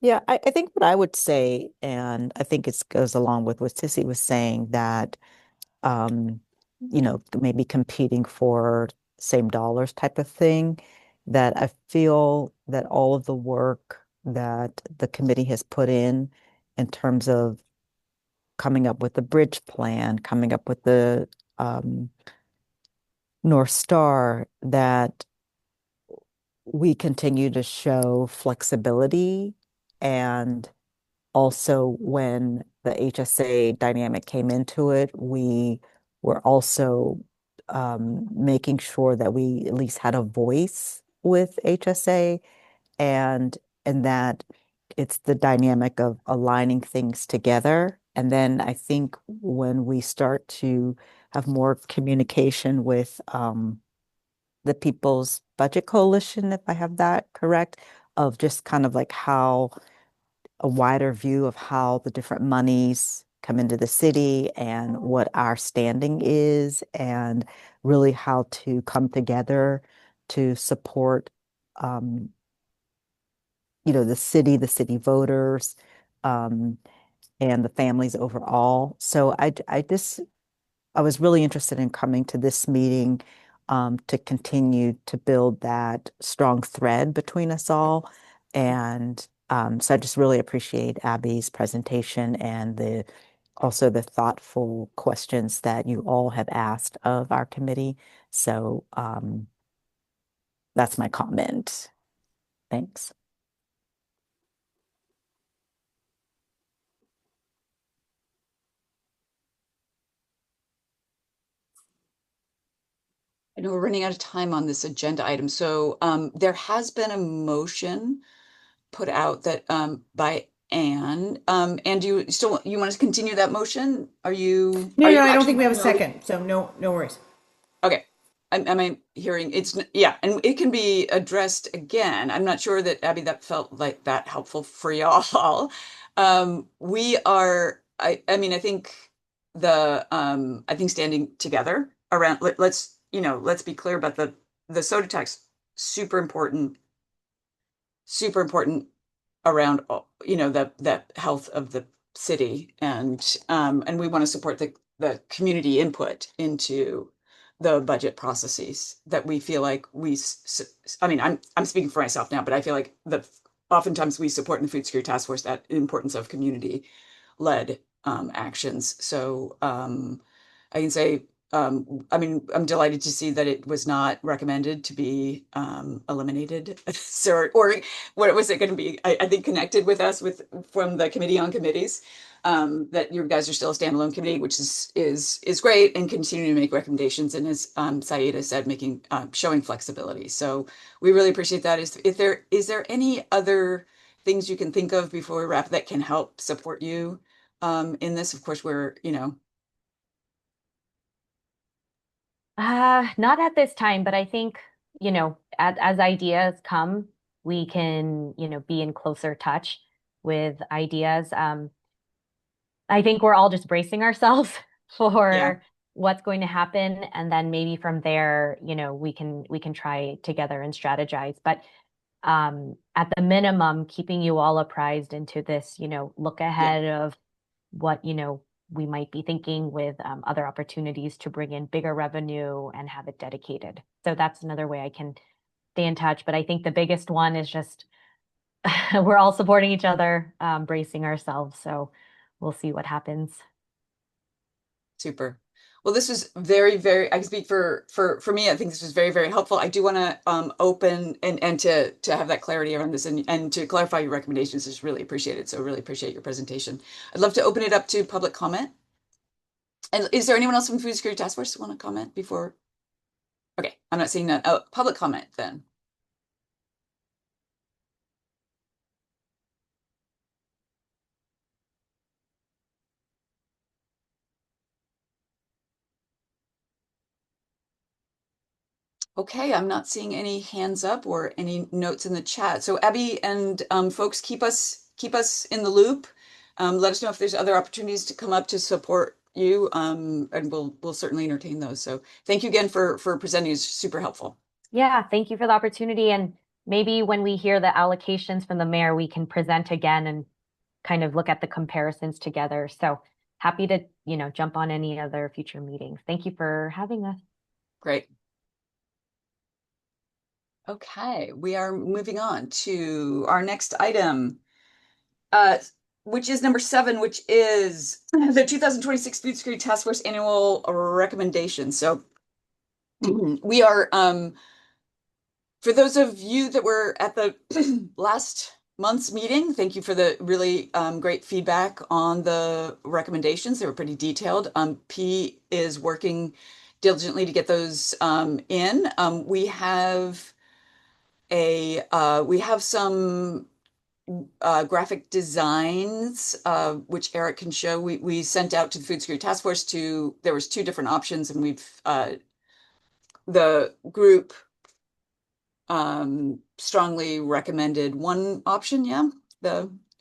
Yeah, I think what I would say, and I think it goes along with what Sissy was saying, that um, maybe competing for same dollars type of thing, that I feel that all of the work that the committee has put in terms of coming up with the bridge plan, coming up with the North Star, that we continue to show flexibility. And also, when the HSA dynamic came into it, we were also making sure that we at least had a voice with HSA, and that it's the dynamic of aligning things together. And then I think when we start to have more communication with the People's Budget Coalition, if I have that correct, of just kind of like how a wider view of how the different monies come into the city and what our standing is, and really how to come together to support the city voters, um, and the families overall. So I was really interested in coming to this meeting to continue to build that strong thread between us all. And so I just really appreciate Abby's presentation and also the thoughtful questions that you all have asked of our committee. So that's my comment. Thanks. I know we're running out of time on this agenda item. So there has been a motion put out that by Anne. Anne, do you still you want to continue that motion? Are you? No, Are you I don't actually think we have a voting? second, so no worries. Okay. Am I hearing yeah, and it can be addressed again. I'm not sure that Abby, that felt like that helpful for y'all. We are, I mean, I think I think standing together around, let's be clear about the soda tax, super important, super important around, the health of the city, and we want to support the community input into the budget processes that we feel like I mean, I'm speaking for myself now, but I feel like oftentimes we support in the Food Security Task Force that importance of community led actions. So I can say, I mean, I'm delighted to see that it was not recommended to be eliminated. So, or what was it going to be? I think connected with us from the Committee on Committees, that you guys are still a standalone committee, which is great, and continue to make recommendations. And as Saida said, showing flexibility. So we really appreciate that. Is there any other things you can think of before we wrap that can help support you in this? Of course, we're Not at this time, but I think, as ideas come, we can, be in closer touch with ideas. I think we're all just bracing ourselves for Yeah. what's going to happen, and then maybe from there, we can try together and strategize. But at the minimum, keeping you all apprised into this, look ahead of what, we might be thinking with other opportunities to bring in bigger revenue and have it dedicated. So that's another way I can stay in touch. But I think the biggest one is just we're all supporting each other, bracing ourselves. So we'll see what happens. Super. Well, this was very, very, I can speak for me, I think this was very, very helpful. I do want to open and to have that clarity around this, and to clarify your recommendations is really appreciated. So really appreciate your presentation. I'd love to open it up to public comment. And is there anyone else from Food Security Task Force who want to comment before? Okay, I'm not seeing that. Oh, public comment then. Okay, I'm not seeing any hands up or any notes in the chat. So Abby and folks, keep us in the loop. Let us know if there's other opportunities to come up to support you, and we'll certainly entertain those. So thank you again for presenting. It's super helpful. Yeah, thank you for the opportunity. And maybe when we hear the allocations from the mayor, we can present again and kind of look at the comparisons together. So happy to, jump on any other future meetings. Thank you for having us. Great. Okay, we are moving on to our next item, which is number 7, which is the 2026 Food Security Task Force Annual Recommendation. So we are, for those of you that were at the last month's meeting, thank you for the really great feedback on the recommendations. They were pretty detailed. P is working diligently to get those in. We have some graphic designs, which Eric can show. We sent out to the Food Security Task Force there was 2 different options, and the group strongly recommended one option. Yeah,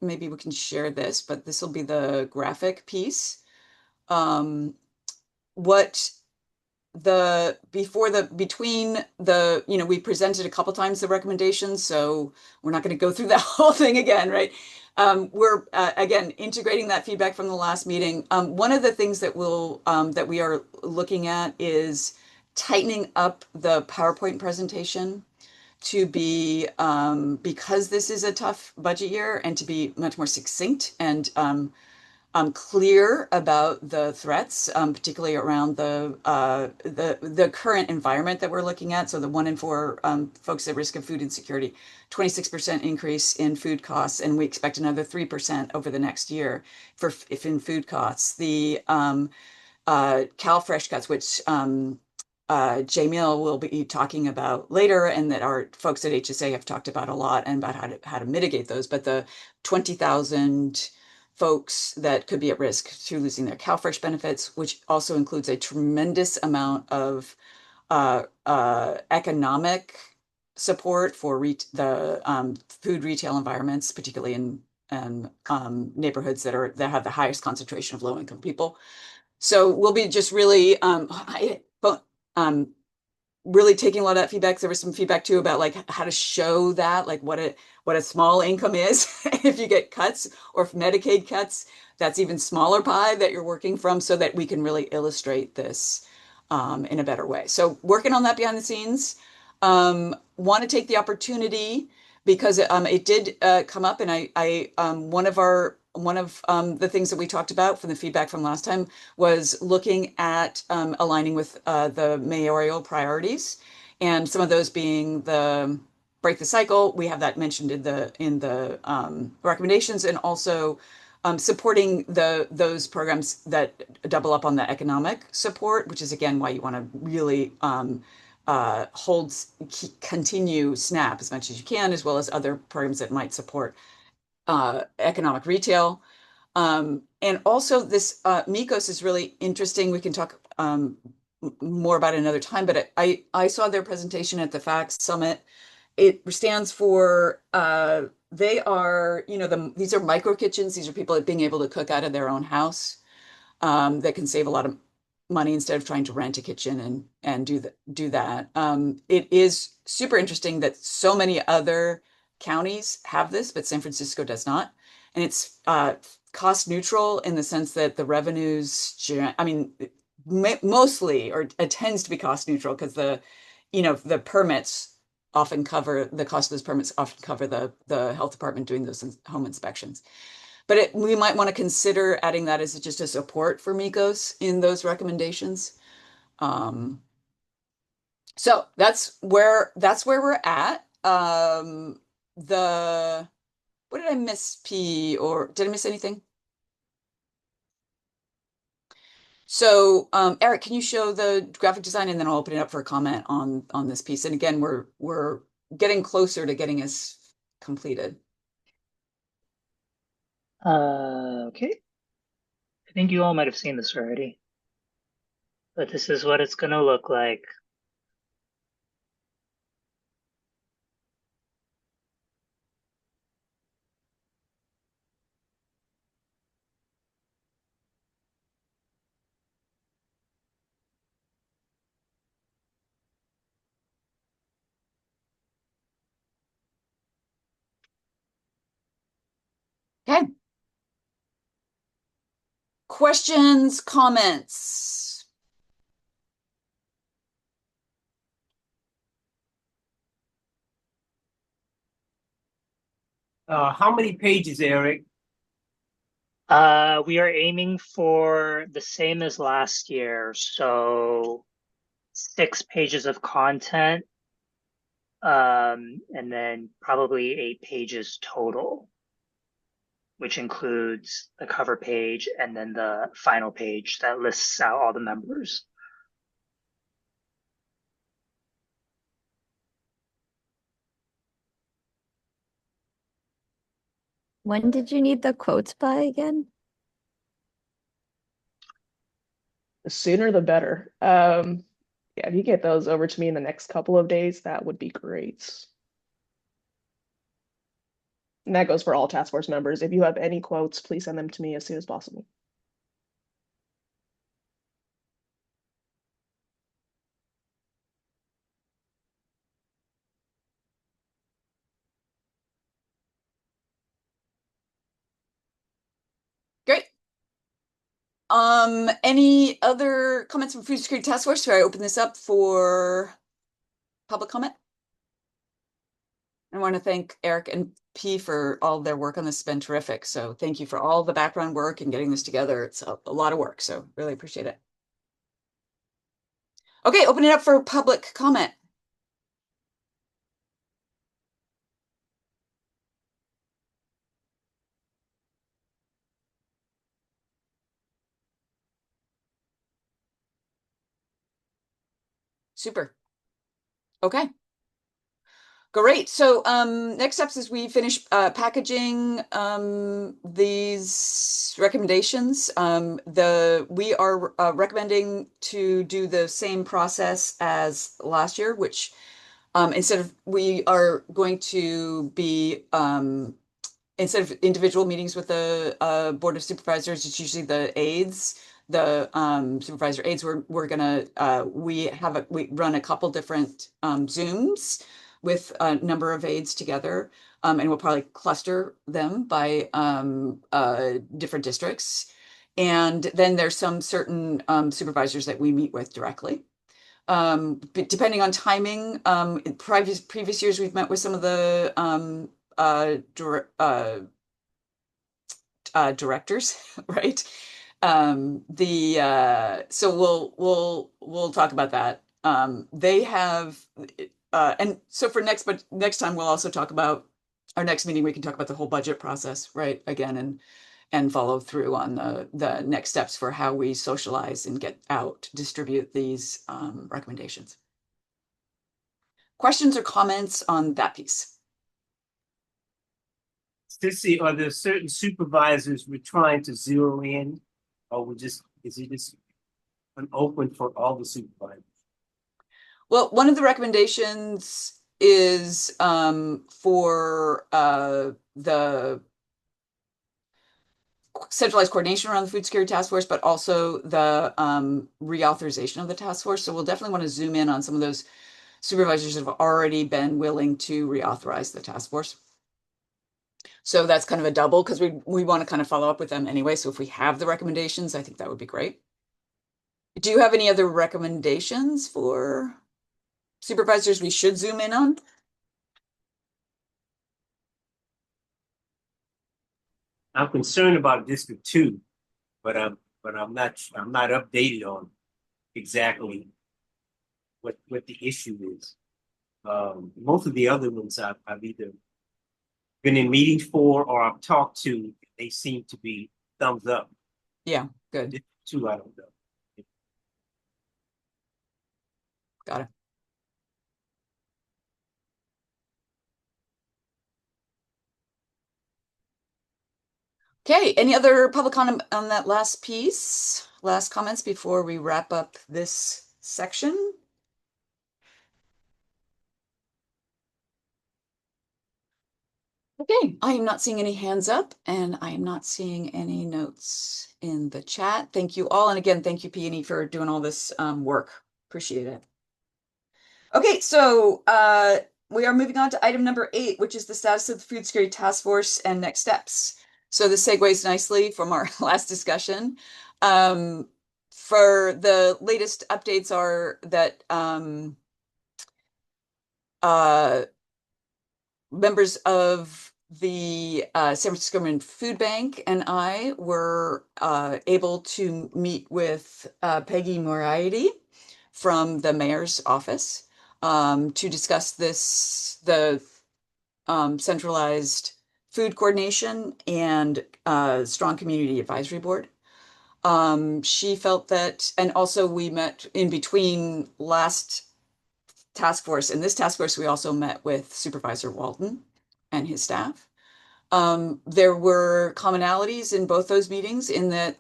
maybe we can share this, but this will be the graphic piece. We presented a couple times the recommendations, so we're not going to go through that whole thing again, right? We're again integrating that feedback from the last meeting. One of the things that we are looking at is tightening up the PowerPoint presentation to be, because this is a tough budget year, and to be much more succinct and clear about the threats, particularly around the current environment that we're looking at. So the 1 in 4 folks at risk of food insecurity, 26% increase in food costs, and we expect another 3% over the next year if in food costs. The CalFresh cuts, which Jamil will be talking about later, and that our folks at HSA have talked about a lot, and about how to mitigate those. But the 20,000 folks that could be at risk through losing their CalFresh benefits, which also includes a tremendous amount of economic support for the food retail environments, particularly in neighborhoods that have the highest concentration of low-income people. So we'll be just really really taking a lot of that feedback. There was some feedback too about like how to show that, like what a small income is if you get cuts, or if Medicaid cuts, that's even smaller pie that you're working from, so that we can really illustrate this in a better way. So working on that behind the scenes. Want to take the opportunity, because it did come up, and one of the things that we talked about from the feedback from last time was looking at aligning with the mayoral priorities, and some of those being the break the cycle. We have that mentioned in the recommendations, and also supporting those programs that double up on the economic support, which is again why you want to really continue SNAP as much as you can, as well as other programs that might support economic retail. And also this MECOS is really interesting. We can talk more about it another time, but I saw their presentation at the FACTS Summit. It stands for, these are micro kitchens. These are people being able to cook out of their own house, that can save a lot of money instead of trying to rent a kitchen and do that. It is super interesting that so many other counties have this, but San Francisco does not. And it's cost neutral in the sense that the revenues, mostly, or it tends to be cost neutral, because the permits often cover the cost of those permits, often cover the health department doing those home inspections. But we might want to consider adding that as just a support for MECOS in those recommendations. So that's where we're at. What did I miss, P, or did I miss anything? So Eric, can you show the graphic design, and then I'll open it up for a comment on this piece. And again, we're getting closer to getting us completed. Okay. I think you all might have seen this already, but this is what it's going to look like. Okay. Questions, comments? How many pages, Eric? We are aiming for the same as last year, so 6 pages of content, and then probably 8 pages total, which includes the cover page and then the final page that lists out all the members. When did you need the quotes by again? The sooner the better. Yeah, if you get those over to me in the next couple of days, that would be great. And that goes for all task force members. If you have any quotes, please send them to me as soon as possible. Great. Any other comments from Food Security Task Force? Should I open this up for public comment? I want to thank Eric and P for all of their work on this. It's been terrific. So thank you for all the background work and getting this together. It's a lot of work, so really appreciate it. Okay, open it up for public comment. Super. Okay. Great. So next steps is we finish packaging these recommendations. We are recommending to do the same process as last year, which instead of we are going to be instead of individual meetings with the Board of Supervisors, it's usually the aides, the supervisor aides. We're gonna we run a couple different Zooms with a number of aides together, and we'll probably cluster them by different districts. And then there's some certain supervisors that we meet with directly. But depending on timing, in previous years we've met with some of the directors, right? So we'll talk about that. They have and so for next time we'll also talk about our next meeting. We can talk about the whole budget process, right? Again, and follow through on the next steps for how we socialize and distribute these recommendations. Questions or comments on that piece? Sissy, are there certain supervisors we're trying to zero in, or is it just an open for all the supervisors? Well, one of the recommendations is for the centralized coordination around the Food Security Task Force, but also the reauthorization of the task force. So we'll definitely want to zoom in on some of those supervisors that have already been willing to reauthorize the task force. So that's kind of a double because we want to kind of follow up with them anyway. So if we have the recommendations, I think that would be great. Do you have any other recommendations for supervisors we should zoom in on? I'm concerned about District 2, but I'm not updated on exactly what the issue is. Most of the other ones I've either been in meetings for or I've talked to. They seem to be thumbs up. Yeah, good. District 2, I don't know. Got it. Okay, any other public comment on that last piece? Last comments before we wrap up this section? Okay, I am not seeing any hands up and I am not seeing any notes in the chat. Thank you all. And again, thank you, Peony, for doing all this work. Appreciate it. Okay, so we are moving on to item number 8, which is the status of the Food Security Task Force and next steps. So this segues nicely from our last discussion. For the latest updates are that members of the San Francisco Marin Food Bank and I were able to meet with Peggy Moriarty from the mayor's office to discuss the centralized food coordination and strong community advisory board. She felt that, and also we met in between last task force and this task force, we also met with Supervisor Walton and his staff. There were commonalities in both those meetings in that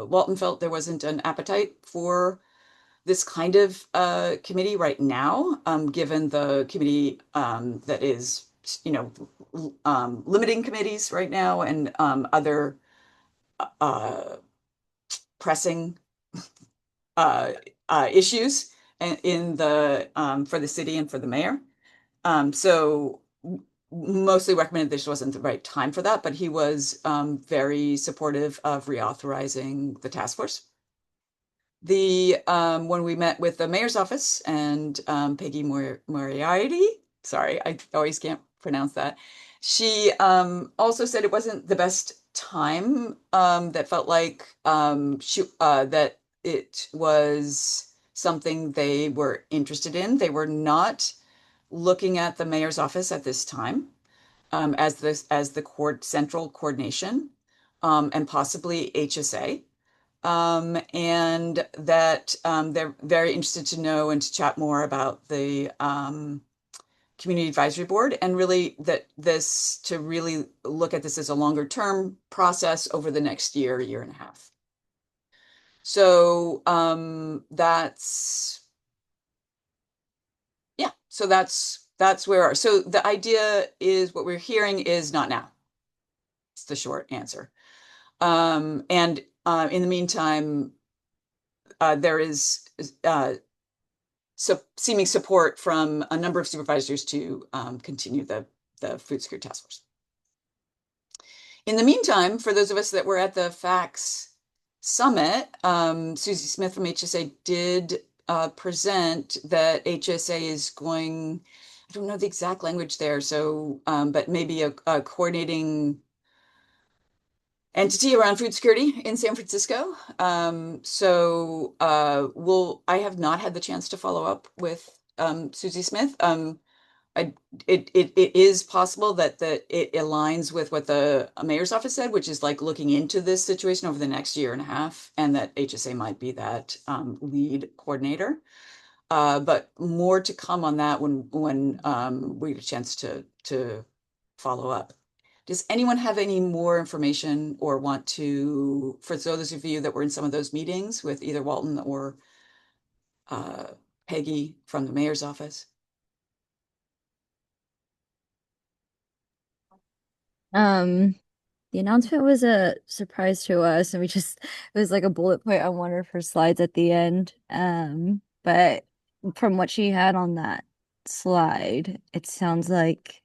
Walton felt there wasn't an appetite for this kind of committee right now, given the committee that is, limiting committees right now and other pressing issues in the for the city and for the mayor. So mostly recommended this wasn't the right time for that, but he was very supportive of reauthorizing the task force. When we met with the mayor's office and Peggy Moriarty, sorry, I always can't pronounce that. She also said it wasn't the best time. That felt like that it was something they were interested in. They were not looking at the mayor's office at this time as the central coordination and possibly HSA. And that they're very interested to know and to chat more about the Community Advisory Board, and really to really look at this as a longer term process over the next year and a half. So that's where we are. So the idea is what we're hearing is not now. It's the short answer. And in the meantime, there is seeming support from a number of supervisors to continue the food security task force. In the meantime, for those of us that were at the FACTS Summit, Susie Smith from HSA did present that HSA is going, I don't know the exact language there, so but maybe a coordinating entity around food security in San Francisco. I have not had the chance to follow up with Susie Smith. It is possible that it aligns with what the mayor's office said, which is like looking into this situation over the next year and a half, and that HSA might be that lead coordinator. But more to come on that when we get a chance to follow up. Does anyone have any more information or want to, for those of you that were in some of those meetings with either Walton or Peggy from the mayor's office? The announcement was a surprise to us, and it was like a bullet point on one of her slides at the end. But from what she had on that slide, it sounds like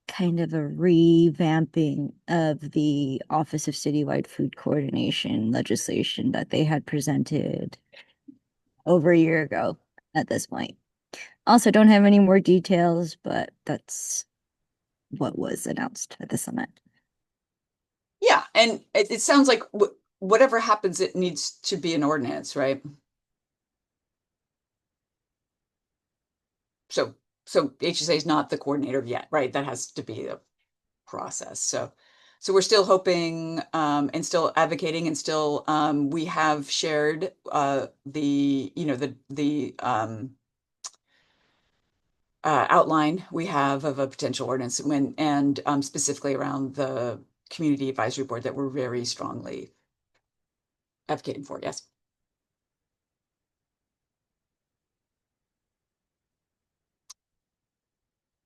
kind of a revamping of the Office of Citywide Food Coordination legislation that they had presented over a year ago at this point. Also, don't have any more details, but that's what was announced at the summit. Yeah, and it sounds like whatever happens, it needs to be an ordinance, right? So HSA is not the coordinator yet, right? That has to be a process. So we're still hoping and still advocating, and still we have shared the outline we have of a potential ordinance and specifically around the Community Advisory Board that we're very strongly advocating for. Yes.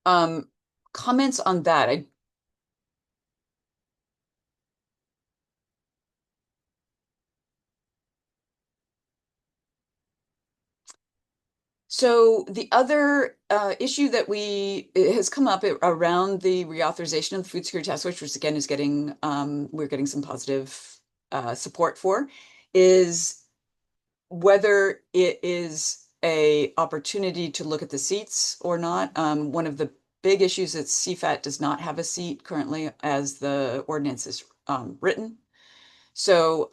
Comments on that? So the other issue that it has come up around the reauthorization of the Food Security Task Force, which again is getting we're getting some positive support for, is whether it is a opportunity to look at the seats or not. One of the big issues is CFAT does not have a seat currently as the ordinance is written. So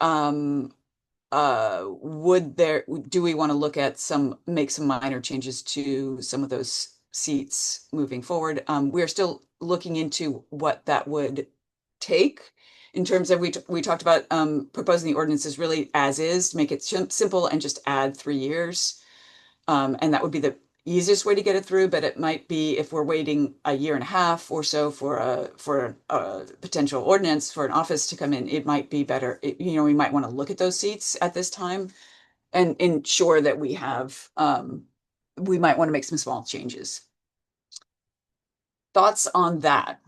do we want to look at make some minor changes to some of those seats moving forward? We're still looking into what that would take in terms of, we talked about proposing the ordinances really as is, to make it simple and just add 3 years. And that would be the easiest way to get it through, but it might be, if we're waiting a year and a half or so for a potential ordinance for an office to come in, it might be better. We might want to look at those seats at this time and ensure that we might want to make some small changes. Thoughts on that?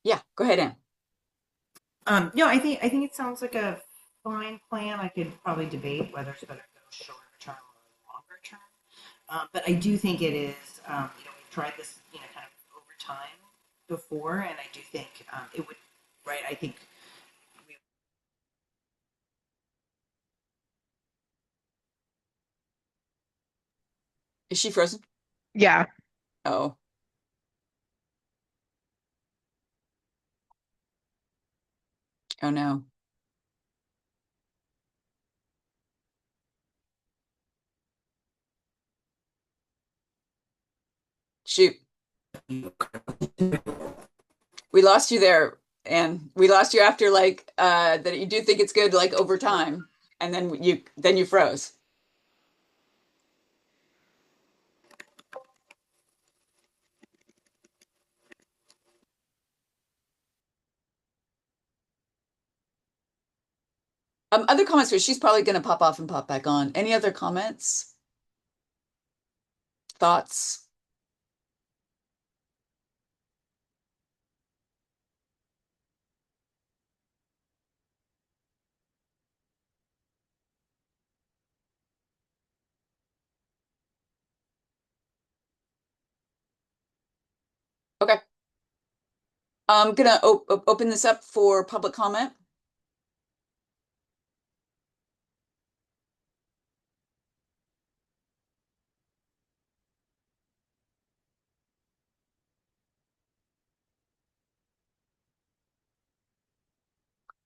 Yeah, go ahead, Anne. No, I think it sounds like a fine plan. I could probably debate whether it's better to go shorter term or longer term. But I do think it is, we've tried this, kind of over time before, and I do think it would, right? I think Is she frozen? Yeah. Oh. Oh no. Shoot. We lost you there, and we lost you after that you do think it's good over time, and then you froze. Other comments, but she's probably going to pop off and pop back on. Any other comments? Thoughts? Okay. I'm gonna open this up for public comment.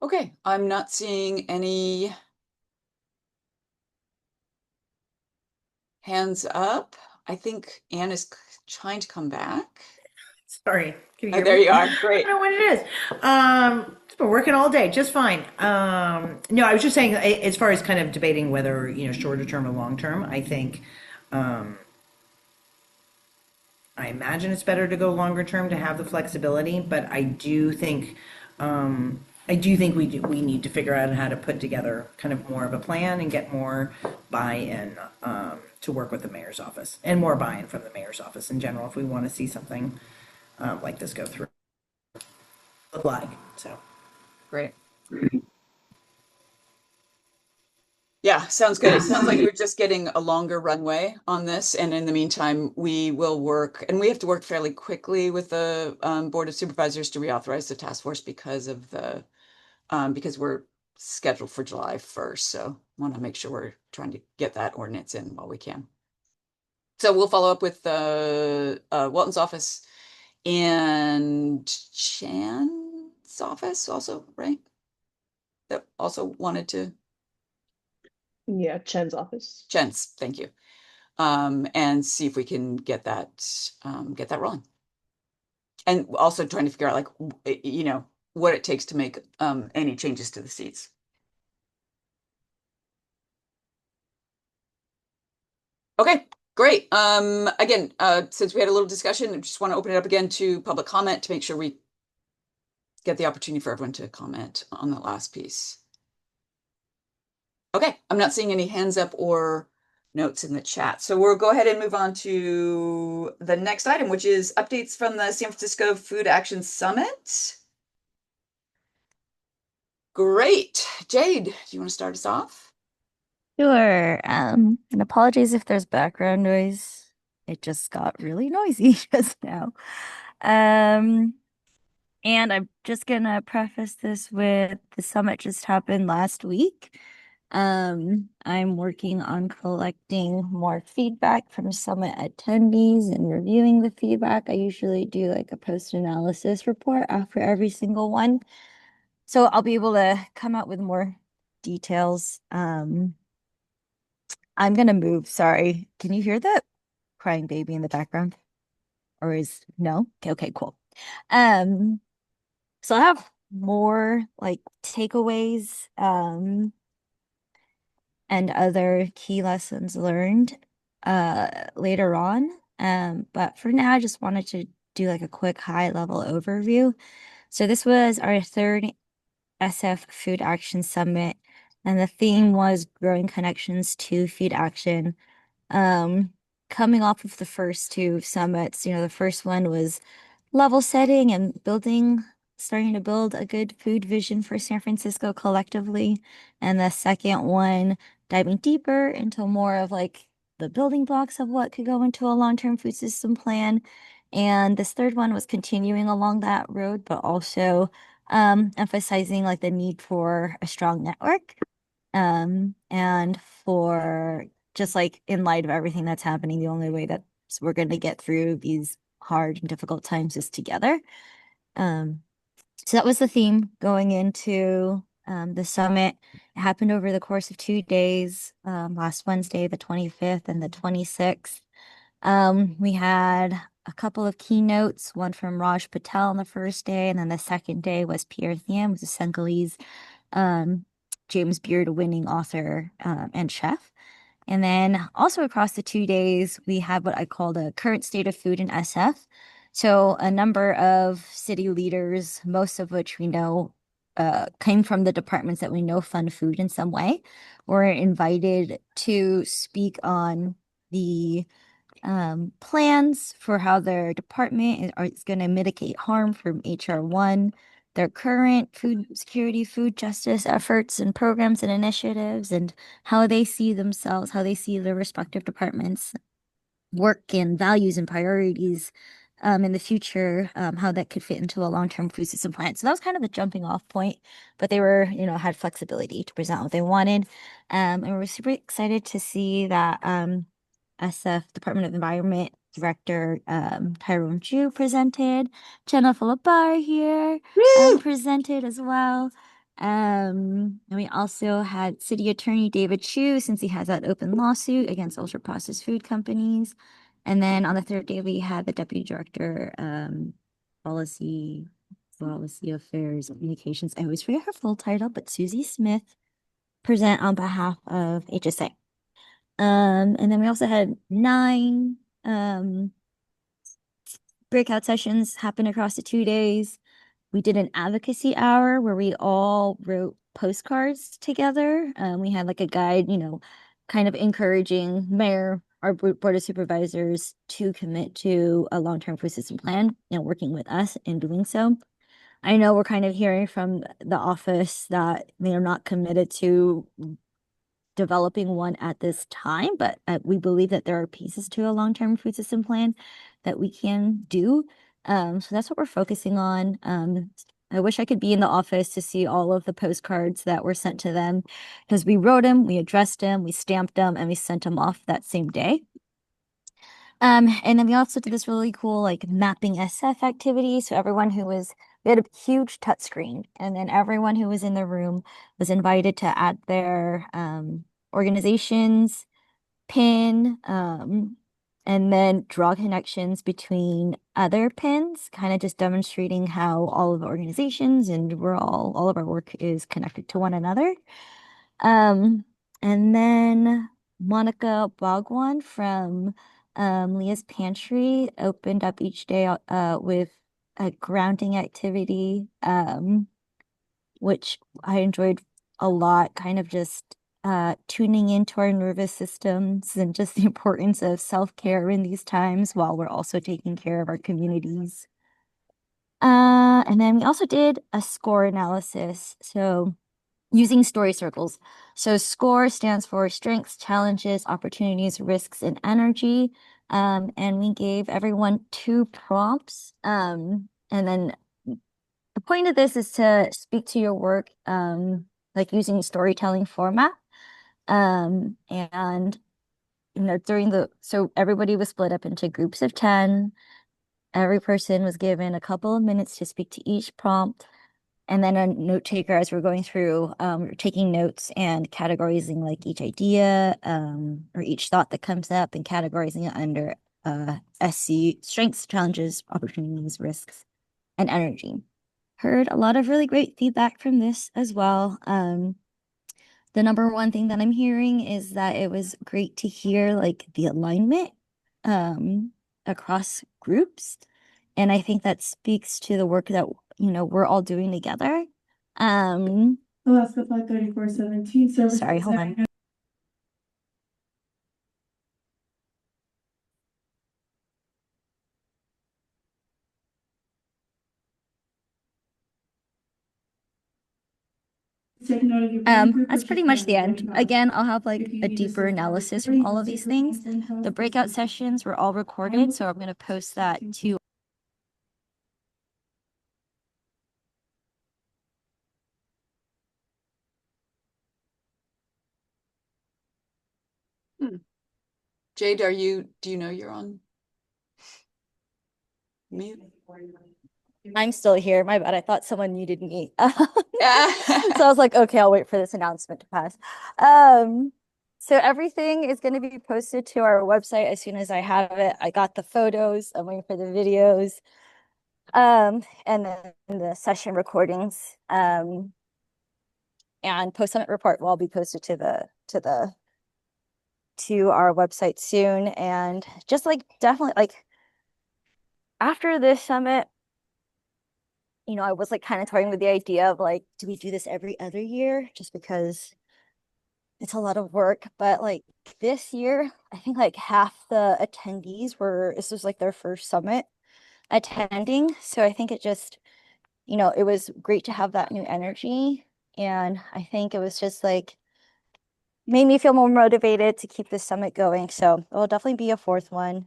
Okay, I'm not seeing any hands up. I think Anne is trying to come back. Sorry. Can you Oh, hear there me? you are. Great. I don't know what it is. It's been working all day, just fine. No, I was just saying, as far as kind of debating whether, shorter term or long term, I think, I imagine it's better to go longer term to have the flexibility, but I do think we need to figure out how to put together kind of more of a plan and get more buy-in to work with the mayor's office, and more buy-in from the mayor's office in general if we want to see something like this go through. Look like so. Great. Yeah, sounds good. It sounds like we're just getting a longer runway on this. And in the meantime, we will work, and we have to work fairly quickly with the Board of Supervisors to reauthorize the task force because we're scheduled for July 1st. So want to make sure we're trying to get that ordinance in while we can. So we'll follow up with Walton's office and Chan's office also, right? That also wanted to. Yeah, Chen's office. Chen's, thank you. And see if we can get that rolling. And also trying to figure out what it takes to make any changes to the seats. Okay, great. Again, since we had a little discussion, I just want to open it up again to public comment to make sure we get the opportunity for everyone to comment on that last piece. Okay, I'm not seeing any hands up or notes in the chat. So we'll go ahead and move on to the next item, which is updates from the San Francisco Food Action Summit. Great. Jade, do you want to start us off? Sure. And apologies if there's background noise. It just got really noisy just now. And I'm just gonna preface this with the summit just happened last week. I'm working on collecting more feedback from summit attendees and reviewing the feedback. I usually do like a post-analysis report after every single one. So I'll be able to come out with more details. I'm gonna move. Sorry. Can you hear that crying baby in the background? Or is no? Okay, cool. So I have more like takeaways and other key lessons learned later on. But for now, I just wanted to do like a quick high level overview. So this was our third SF Food Action Summit, and the theme was growing connections to food action. Coming off of the first two summits, the first one was level setting and starting to build a good food vision for San Francisco collectively. And the second one, diving deeper into more of like the building blocks of what could go into a long-term food system plan. And this third one was continuing along that road, but also emphasizing like the need for a strong network. And for just like in light of everything that's happening, the only way that we're going to get through these hard and difficult times is together. So that was the theme going into the summit. It happened over the course of 2 days, last Wednesday, the 25th and the 26th. We had a couple of keynotes, one from Raj Patel on the first day, and then the second day was Pierre Thiam, who's a Senegalese James Beard winning author and chef. And then also across the 2 days, we had what I call the current state of food in SF. So a number of city leaders, most of which we know came from the departments that we know fund food in some way, were invited to speak on the plans for how their department is going to mitigate harm from HR 1, their current food security, food justice efforts and programs and initiatives, and how they see themselves, how they see their respective departments work and values and priorities in the future, how that could fit into a long-term food system plan. So that was kind of the jumping off point, but they were, had flexibility to present what they wanted. And we're super excited to see that SF Department of Environment Director Tyrone Ju presented. Jenna Philippa here presented as well. And we also had City Attorney David Chu, since he has that open lawsuit against ultra processed food companies. And then on the third day, we had the Deputy Director, Policy Affairs Communications. I always forget her full title, but Susie Smith present on behalf of HSA. And then we also had 9 breakout sessions happen across the 2 days. We did an advocacy hour where we all wrote postcards together. We had like a guide, kind of encouraging mayor, our board of supervisors to commit to a long-term food system plan, working with us in doing so. I know we're kind of hearing from the office that they are not committed to developing one at this time, but we believe that there are pieces to a long-term food system plan that we can do. So that's what we're focusing on. I wish I could be in the office to see all of the postcards that were sent to them, because we wrote them, we addressed them, we stamped them, and we sent them off that same day. And then we also did this really cool like mapping SF activity. So we had a huge touch screen, and then everyone who was in the room was invited to add their organizations, pin, and then draw connections between other pins, kind of just demonstrating how all of the organizations and all of our work is connected to one another. And then Monica Bhagwan from Leah's Pantry opened up each day with a grounding activity, which I enjoyed a lot, kind of just tuning into our nervous systems and just the importance of self-care in these times while we're also taking care of our communities. And then we also did a score analysis. So using story circles. So SCORE stands for strengths, challenges, opportunities, risks, and energy. And we gave everyone 2 prompts. And then the point of this is to speak to your work, like using storytelling format. And so everybody was split up into groups of 10. Every person was given a couple of minutes to speak to each prompt. And then a note taker, as we're going through, taking notes and categorizing like each idea or each thought that comes up and categorizing it under SC, strengths, challenges, opportunities, risks, and energy. Heard a lot of really great feedback from this as well. The number one thing that I'm hearing is that it was great to hear like the alignment across groups. And I think that speaks to the work that we're all doing together. Alaska Flight 3417 service. Sorry, hold on. That's pretty much the end. Again, I'll have like a deeper analysis from all of these things. The breakout sessions were all recorded, so I'm going to post that to Jade, do you know you're on mute? I'm still here. My bad. I thought someone muted me. Yeah. So I was like, okay, I'll wait for this announcement to pass. So everything is going to be posted to our website as soon as I have it. I got the photos. I'm waiting for the videos. And then the session recordings. And post-summit report will all be posted to our website soon. And just like definitely like after this summit, I was like kind of toying with the idea of like, do we do this every other year? Just because it's a lot of work. But like this year, I think like half the attendees this was like their first summit attending. So I think it just, it was great to have that new energy. And I think it was just like, made me feel more motivated to keep this summit going. So it'll definitely be a 4th one.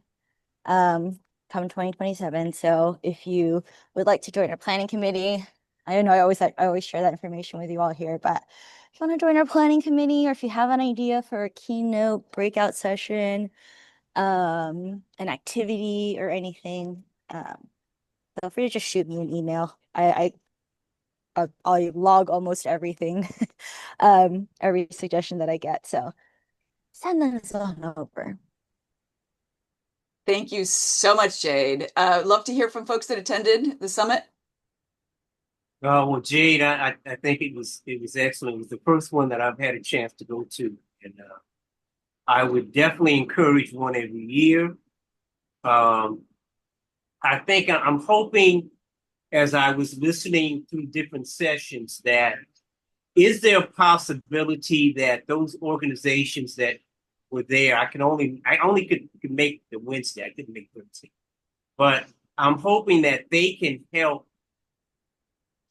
Come 2027. So if you would like to join our planning committee, I don't know, I always share that information with you all here, but if you want to join our planning committee or if you have an idea for a keynote breakout session, an activity or anything, feel free to just shoot me an email. I'll log almost everything, every suggestion that I get. So send those on over. Thank you so much, Jade. Love to hear from folks that attended the summit. Well, Jade, I think it was excellent. It was the first one that I've had a chance to go to, and I would definitely encourage one every year. I think I'm hoping, as I was listening through different sessions, that is there a possibility that those organizations that were there, I only could make the Wednesday. I couldn't make Thursday, but I'm hoping that they can help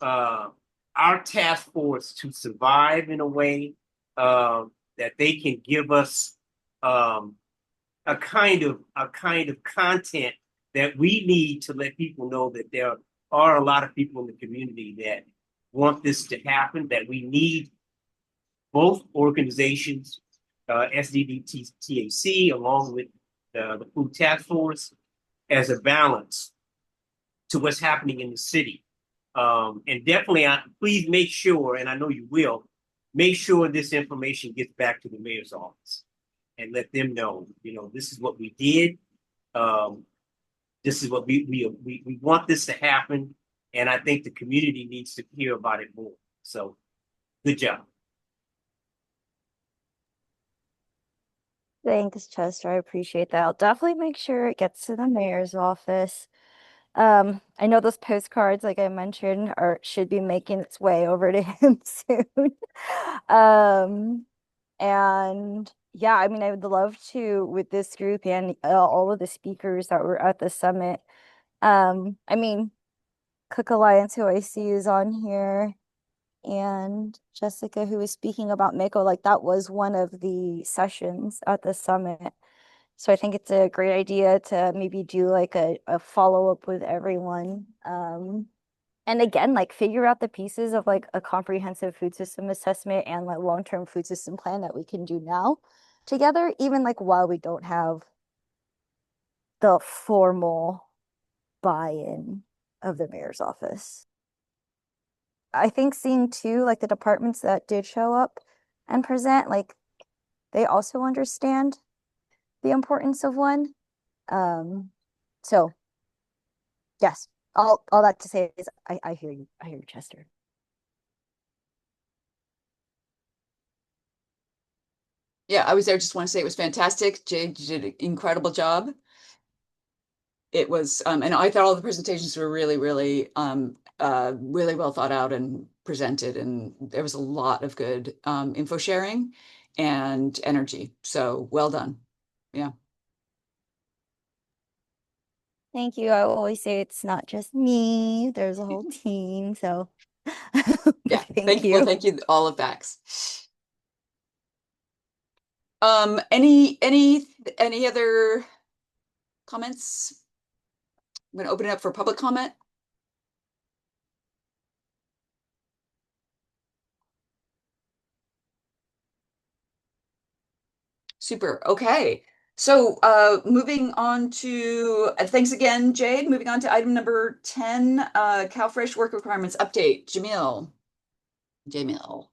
our task force to survive in a way that they can give us a kind of content that we need to let people know that there are a lot of people in the community that want this to happen, that we need both organizations, SDDTAC, along with the Food Task Force, as a balance to what's happening in the city. And definitely, please make sure, and I know you will, make sure this information gets back to the mayor's office and let them know, this is what we did. This is what we want this to happen. And I think the community needs to hear about it more. So good job. Thanks, Chester. I appreciate that. I'll definitely make sure it gets to the mayor's office. I know those postcards, like I mentioned, should be making its way over to him soon. And yeah, I mean, I would love to, with this group and all of the speakers that were at the summit. I mean, Cook Alliance, who I see is on here. and Jessica, who was speaking about Mako, like that was one of the sessions at the summit. So I think it's a great idea to maybe do like a follow-up with everyone. And again, like figure out the pieces of like a comprehensive food system assessment and like long-term food system plan that we can do now together, even like while we don't have the formal buy-in of the mayor's office. I think seeing too, like the departments that did show up and present, like they also understand the importance of one. So yes, all that to say is I hear you. I hear you, Chester. Yeah, I was there. Just want to say it was fantastic. Jade did an incredible job. It was, and I thought all the presentations were really, really, really well thought out and presented, and there was a lot of good info sharing and energy. So well done. Yeah. Thank you. I will always say it's not just me. There's a whole team. So Yeah. thank you. Well, thank you, all of Vax. Any other comments? I'm going to open it up for public comment. Super. Okay. So moving on to, thanks again, Jade. Moving on to item number 10, CalFresh work requirements update. Jamil. Jamil.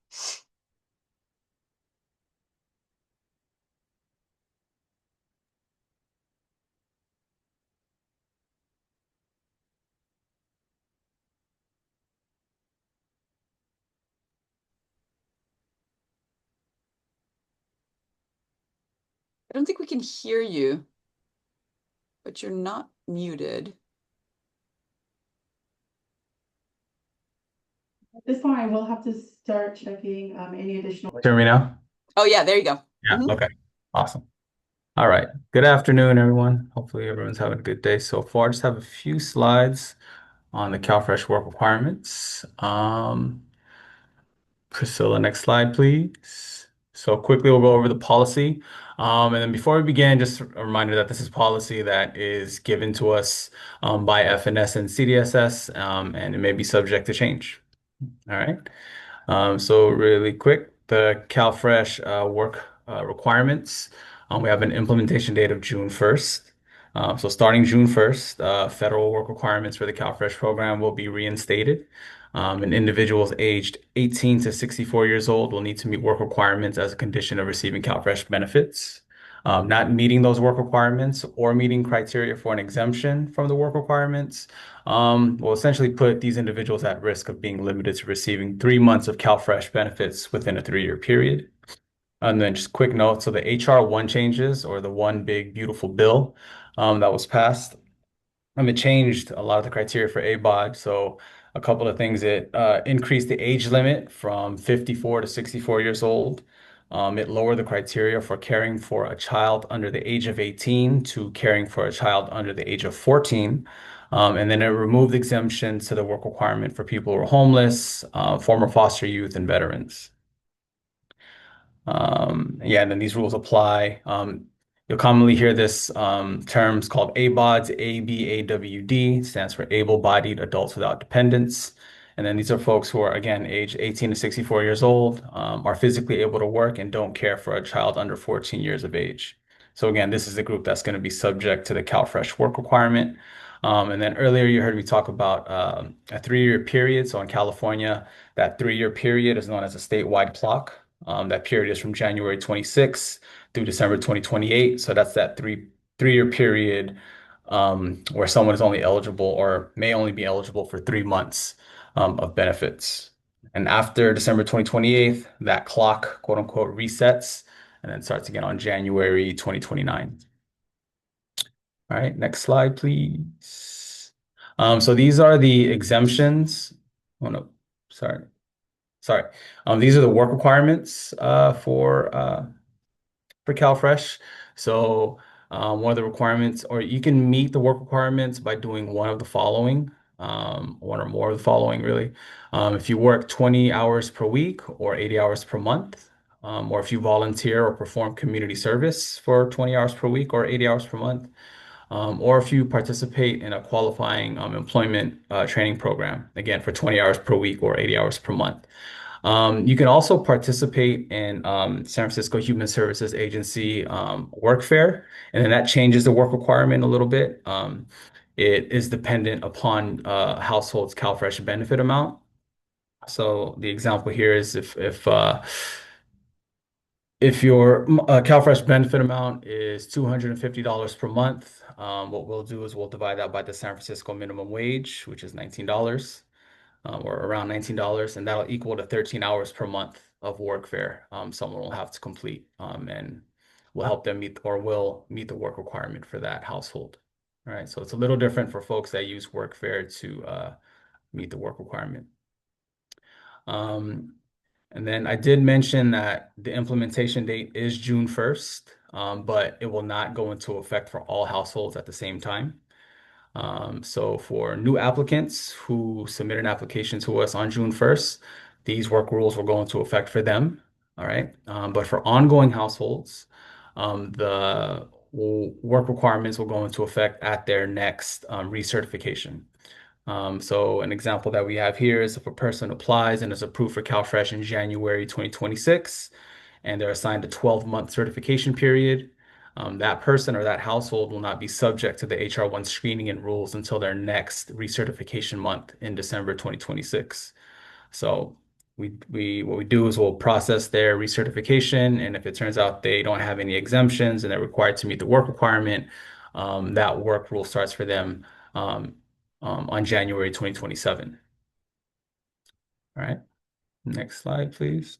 I don't think we can hear you, but you're not muted. At this point, I will have to start checking any additional. Hear me now? Oh yeah, there you go. Yeah, okay. Awesome. All right. Good afternoon, everyone. Hopefully everyone's having a good day so far. I just have a few slides on the CalFresh work requirements. Priscilla, next slide, please. So quickly we'll go over the policy. And then before we begin, just a reminder that this is policy that is given to us by FNS and CDSS, and it may be subject to change. All right. So really quick, the CalFresh work requirements. We have an implementation date of June 1st. So starting June 1st, federal work requirements for the CalFresh program will be reinstated. And individuals aged 18 to 64 years old will need to meet work requirements as a condition of receiving CalFresh benefits. Not meeting those work requirements or meeting criteria for an exemption from the work requirements will essentially put these individuals at risk of being limited to receiving 3 months of CalFresh benefits within a 3-year period. And then just quick note, so the HR 1 changes, or the one big beautiful bill that was passed, it changed a lot of the criteria for ABOD. So a couple of things, it increased the age limit from 54 to 64 years old. It lowered the criteria for caring for a child under the age of 18 to caring for a child under the age of 14. And then it removed exemptions to the work requirement for people who are homeless, former foster youth, and veterans. Yeah, and then these rules apply. You'll commonly hear this terms called ABODs, ABAWD, stands for able-bodied adults without dependents. And then these are folks who are, again, age 18 to 64 years old, are physically able to work and don't care for a child under 14 years of age. So again, this is the group that's going to be subject to the CalFresh work requirement. And then earlier you heard me talk about a 3-year period. So in California, that 3-year period is known as a statewide clock. That period is from January 26th through December 2028. So that's that three-year period where someone is only eligible or may only be eligible for 3 months of benefits. And after December 2028, that clock, quote unquote, resets and then starts again on January 2029. All right, next slide, please. So these are the exemptions. Oh no, sorry. These are the work requirements for CalFresh. So one of the requirements, or you can meet the work requirements by doing one of the following. one or more of the following, really. If you work 20 hours per week or 80 hours per month, or if you volunteer or perform community service for 20 hours per week or 80 hours per month, or if you participate in a qualifying employment training program, again, for 20 hours per week or 80 hours per month. You can also participate in San Francisco Human Services Agency work fair, and then that changes the work requirement a little bit. It is dependent upon household's CalFresh benefit amount. So the example here is if your CalFresh benefit amount is $250 per month, what we'll do is we'll divide that by the San Francisco minimum wage, which is $19, or around $19, and that'll equal to 13 hours per month of workfare someone will have to complete, and will help them meet the work requirement for that household. All right, so it's a little different for folks that use workfare to meet the work requirement. And then I did mention that the implementation date is June 1st, but it will not go into effect for all households at the same time. So for new applicants who submit an application to us on June 1st, these work rules will go into effect for them. All right. But for ongoing households, the work requirements will go into effect at their next recertification. So an example that we have here is if a person applies and is approved for CalFresh in January 2026, and they're assigned a 12-month certification period, that person or that household will not be subject to the HR1 screening and rules until their next recertification month in December 2026. So what we do is we'll process their recertification, and if it turns out they don't have any exemptions and they're required to meet the work requirement, that work rule starts for them on January 2027. All right, next slide, please.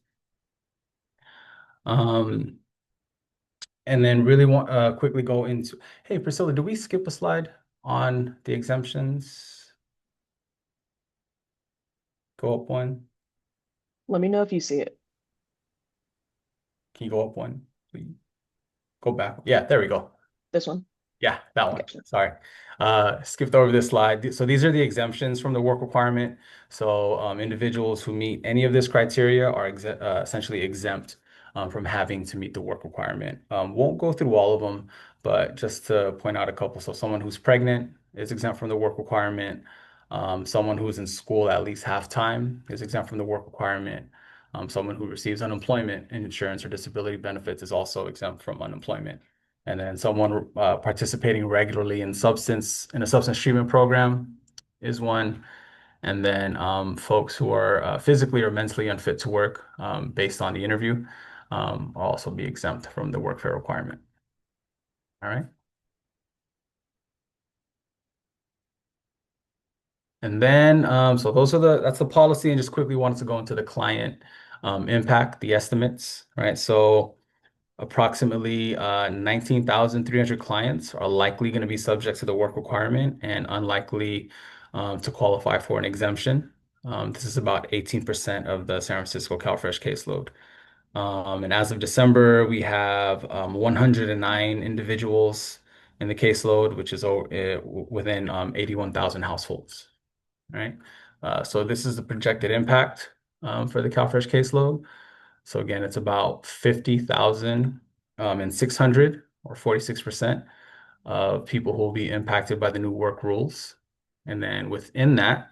And then really want quickly go into, hey, Priscilla, do we skip a slide on the exemptions? Go up one. Let me know if you see it. Can you go up one, please? Go back. Yeah, there we go. This one? Yeah, that one. Okay. Sorry. Skipped over this slide. So these are the exemptions from the work requirement. So individuals who meet any of this criteria are essentially exempt from having to meet the work requirement. Won't go through all of them, but just to point out a couple. So someone who's pregnant is exempt from the work requirement. Someone who's in school at least half-time is exempt from the work requirement. Someone who receives unemployment insurance or disability benefits is also exempt from unemployment. And then someone participating regularly in a substance treatment program is one. And then folks who are physically or mentally unfit to work based on the interview will also be exempt from the workfare requirement. All right. And then, so that's the policy, and just quickly wanted to go into the client impact, the estimates, right? So approximately 19,300 clients are likely going to be subject to the work requirement and unlikely to qualify for an exemption. This is about 18% of the San Francisco CalFresh caseload. And as of December, we have 109 individuals in the caseload, which is within 81,000 households. Right? So this is the projected impact for the CalFresh caseload. So again, it's about 50,600 or 46% of people who will be impacted by the new work rules. And then within that,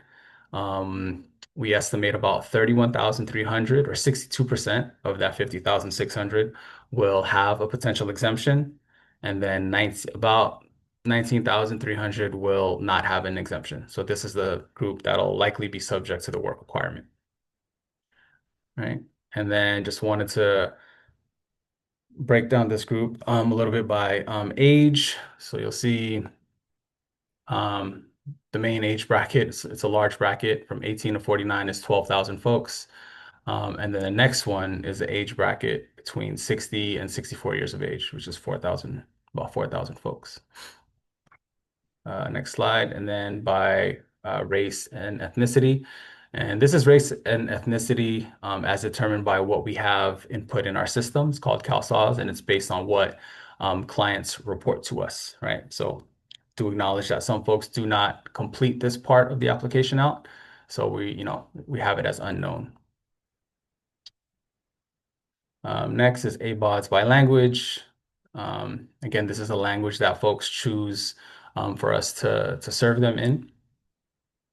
we estimate about 31,300 or 62% of that 50,600 will have a potential exemption. And then about 19,300 will not have an exemption. So this is the group that'll likely be subject to the work requirement. Right? And then just wanted to break down this group a little bit by age. So you'll see the main age bracket, it's a large bracket from 18 to 49 is 12,000 folks. And then the next one is the age bracket between 60 and 64 years of age, which is about 4,000 folks. Next slide. And then by race and ethnicity. And this is race and ethnicity as determined by what we have input in our systems called CalSAWS, and it's based on what clients report to us, right? So do acknowledge that some folks do not complete this part of the application out. So we have it as unknown. Next is ABODs by language. Again, this is a language that folks choose for us to serve them in.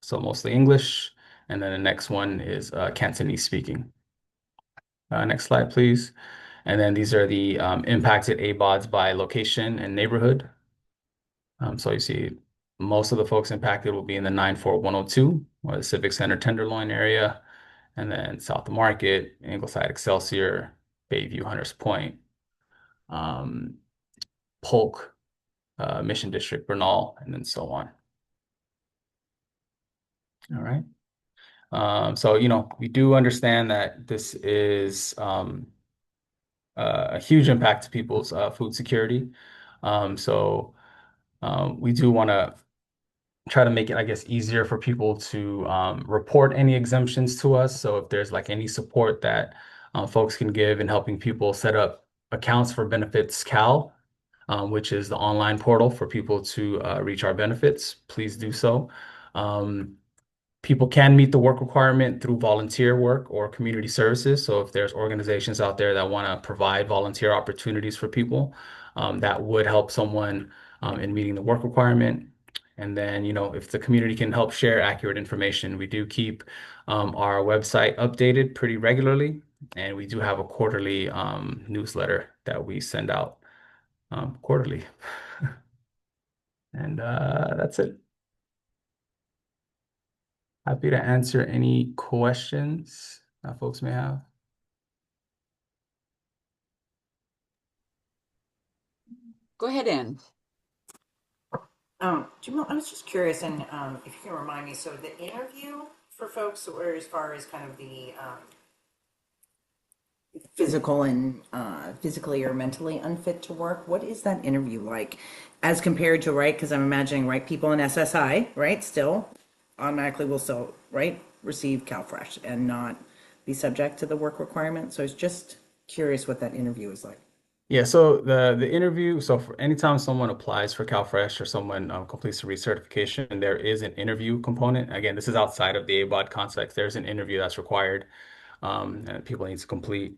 So mostly English. And then the next one is Cantonese speaking. Next slide, please. And then these are the impacted ABODs by location and neighborhood. So you see most of the folks impacted will be in the 94102 or the Civic Center Tenderloin area, and then South of Market, Ingleside, Excelsior, Bayview, Hunters Point, Polk, Mission District, Bernal, and then so on. All right. So, we do understand that this is a huge impact to people's food security. So we do want to try to make it, I guess, easier for people to report any exemptions to us. So if there's like any support that folks can give in helping people set up accounts for Benefits Cal, which is the online portal for people to reach our benefits, please do so. People can meet the work requirement through volunteer work or community services. So if there's organizations out there that want to provide volunteer opportunities for people, that would help someone in meeting the work requirement. And then, if the community can help share accurate information, we do keep our website updated pretty regularly. And we do have a quarterly newsletter that we send out quarterly. And that's it. Happy to answer any questions that folks may have. Go ahead, Ann. Jamil, I was just curious, and if you can remind me, so the interview for folks, or as far as kind of the physical and physically or mentally unfit to work, what is that interview like as compared to, right? Because I'm imagining, right, people in SSI, right, still automatically will still, right, receive CalFresh and not be subject to the work requirement. So I was just curious what that interview is like. Yeah, so the interview, so for anytime someone applies for CalFresh or someone completes a recertification, there is an interview component. Again, this is outside of the ABOD context. There's an interview that's required and people need to complete.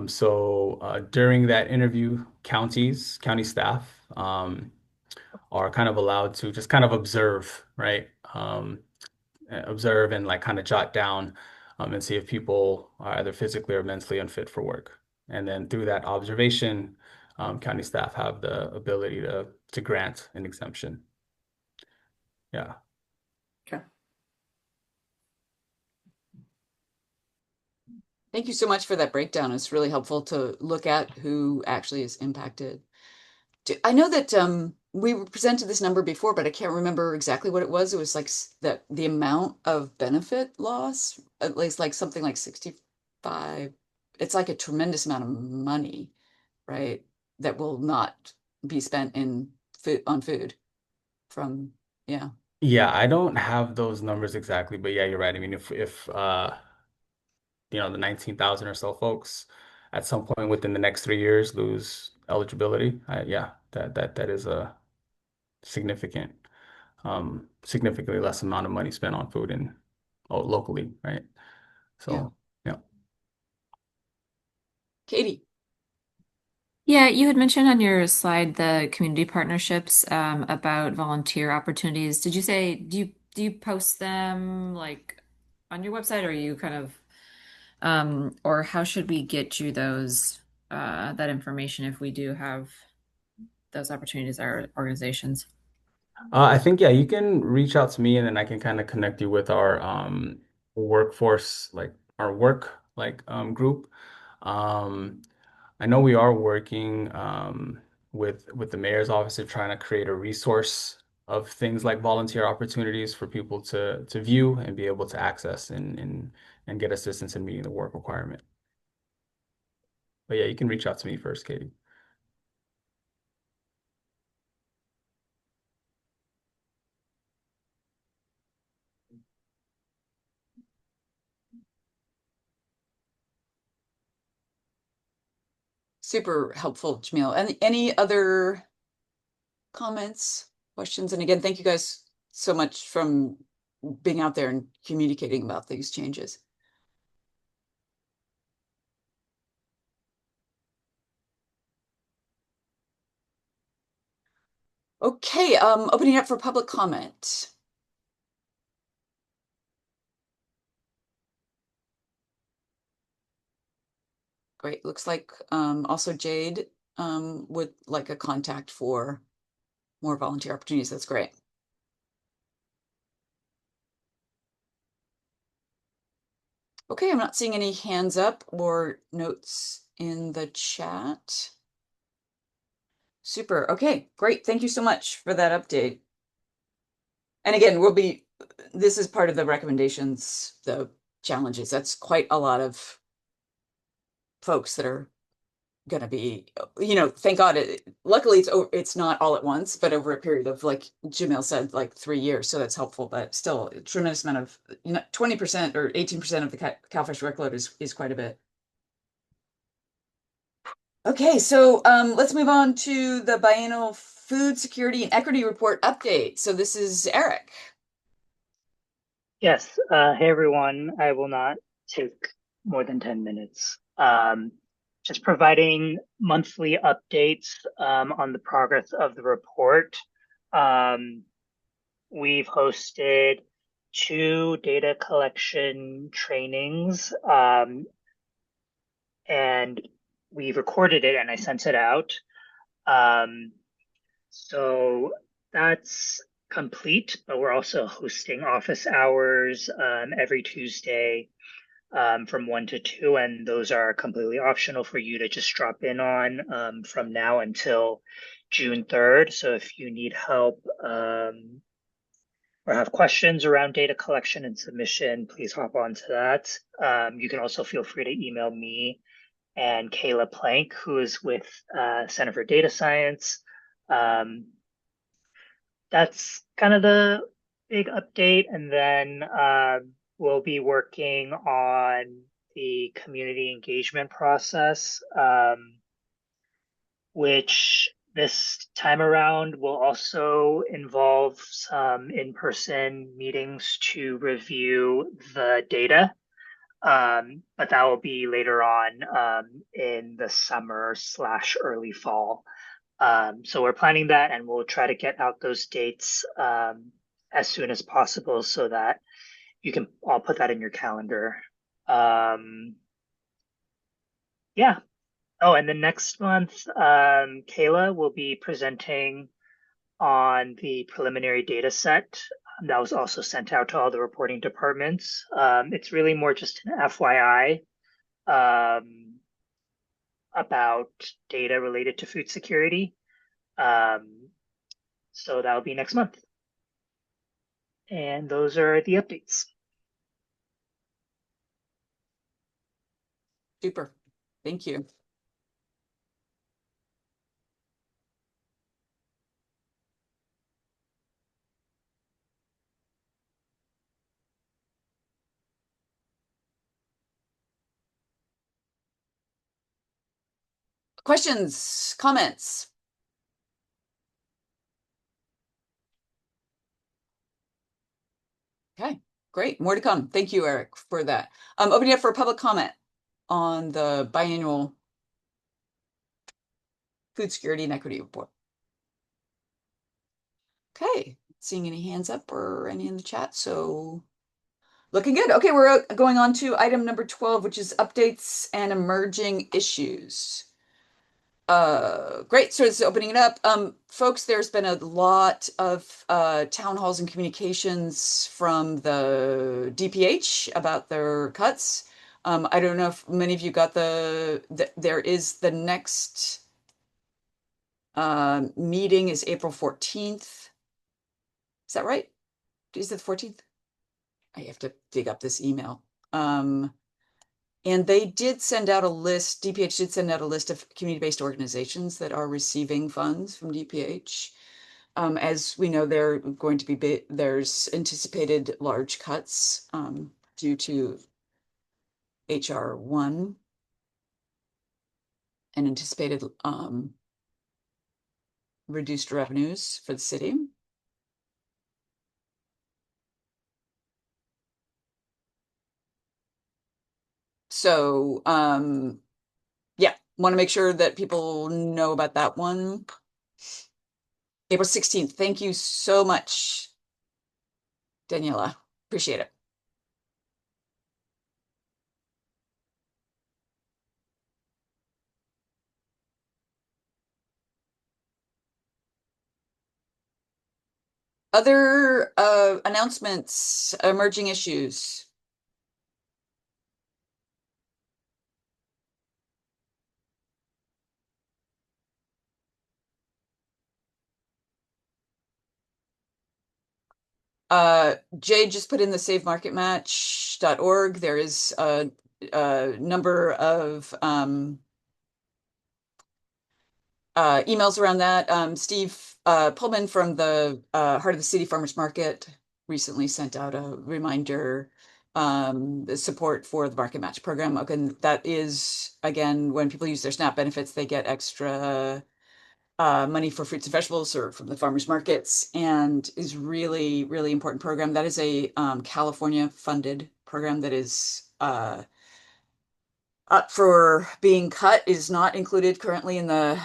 So during that interview, county staff are kind of allowed to just kind of observe, right? Observe and like kind of jot down and see if people are either physically or mentally unfit for work. And then through that observation, county staff have the ability to grant an exemption. Yeah. Okay. Thank you so much for that breakdown. It's really helpful to look at who actually is impacted. I know that we presented this number before, but I can't remember exactly what it was. It was like the amount of benefit loss, at least like something like 65. It's like a tremendous amount of money, right? That will not be spent in food from, yeah. Yeah, I don't have those numbers exactly, but yeah, you're right. I mean, if the 19,000 or so folks at some point within the next 3 years lose eligibility, yeah, that is a significantly less amount of money spent on food locally, right? So, yeah. Katie. Yeah, you had mentioned on your slide the community partnerships about volunteer opportunities. Did you say do you post them like on your website, or are you kind of or how should we get you those that information if we do have those opportunities at our organizations? I think, yeah, you can reach out to me and then I can kind of connect you with our workforce, like our work group. I know we are working with the mayor's office of trying to create a resource of things like volunteer opportunities for people to view and be able to access and get assistance in meeting the work requirement. But yeah, you can reach out to me first, Katie. Super helpful, Jamil. And any other comments questions? And again, thank you guys so much from being out there and communicating about these changes. Okay, opening up for public comment. Great, looks like also Jade would like a contact for more volunteer opportunities. That's great. Okay, I'm not seeing any hands up or notes in the chat. Super. Okay, great. Thank you so much for that update. And again, this is part of the recommendations, the challenges. That's quite a lot of folks that are going to be, thank God. Luckily, it's not all at once, but over a period of, like Jamil said, like 3 years. So that's helpful, but still a tremendous amount of, 20% or 18% of the CalFresh workload is quite a bit. Okay, so let's move on to the biennial food security and equity report update. So this is Eric. Yes. Hey, everyone. I will not take more than 10 minutes. Just providing monthly updates on the progress of the report. We've hosted 2 data collection trainings, and we recorded it and I sent it out. So that's complete, but we're also hosting office hours every Tuesday from 1 to 2, and those are completely optional for you to just drop in on from now until June 3rd. So if you need help or have questions around data collection and submission, please hop onto that. You can also feel free to email me and Kayla Plank, who is with Center for Data Science. That's kind of the big update. And then we'll be working on the community engagement process, which this time around will also involve some in-person meetings to review the data. But that will be later on in the summer/early fall. So we're planning that, and we'll try to get out those dates as soon as possible so that you can all put that in your calendar. Yeah. Oh, and then next month, Kayla will be presenting on the preliminary data set that was also sent out to all the reporting departments. It's really more just an FYI about data related to food security. So that'll be next month. And those are the updates. Super. Thank you. Questions, comments? Okay, great. More to come. Thank you, Eric, for that. Opening up for public comment on the biannual food security and equity report. Okay, seeing any hands up or any in the chat, so looking good. Okay, we're going on to item number 12, which is updates and emerging issues. Great. So it's opening it up. Folks, there's been a lot of town halls and communications from the DPH about their cuts. I don't know if many of you got there is the next meeting is April 14th. Is that right? Is it the 14th? I have to dig up this email. And they did send out a list, DPH did send out a list of community-based organizations that are receiving funds from DPH. As we know, they're going to be there's anticipated large cuts due to HR 1 and anticipated reduced revenues for the city. So, yeah, want to make sure that people know about that one. April 16th. Thank you so much, Daniela. Appreciate it. Other announcements, emerging issues. Jay just put in the savemarketmatch.org. There is a number of emails around that. Steve Pullman from the Heart of the City Farmers Market recently sent out a reminder, the support for the Market Match program. Again, that is, again, when people use their SNAP benefits, they get extra money for fruits and vegetables or from the farmers markets, and is really, really important program. That is a California funded program that is up for being cut, is not included currently in the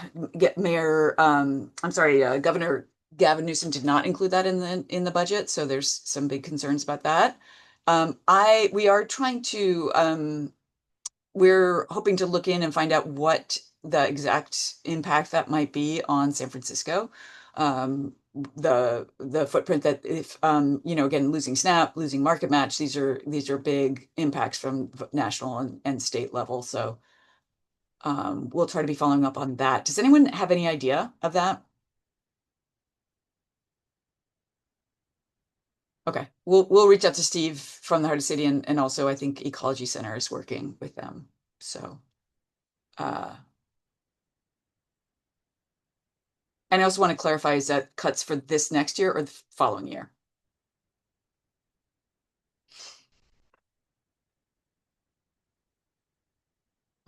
Governor Gavin Newsom did not include that in the budget, so there's some big concerns about that. We are trying to we're hoping to look in and find out what the exact impact that might be on San Francisco. The footprint that if again, losing SNAP, losing Market Match, these are big impacts from national and state level. So we'll try to be following up on that. Does anyone have any idea of that? Okay, we'll reach out to Steve from the Heart of the City, and also I think Ecology Center is working with them. So and I also want to clarify, is that cuts for this next year or the following year?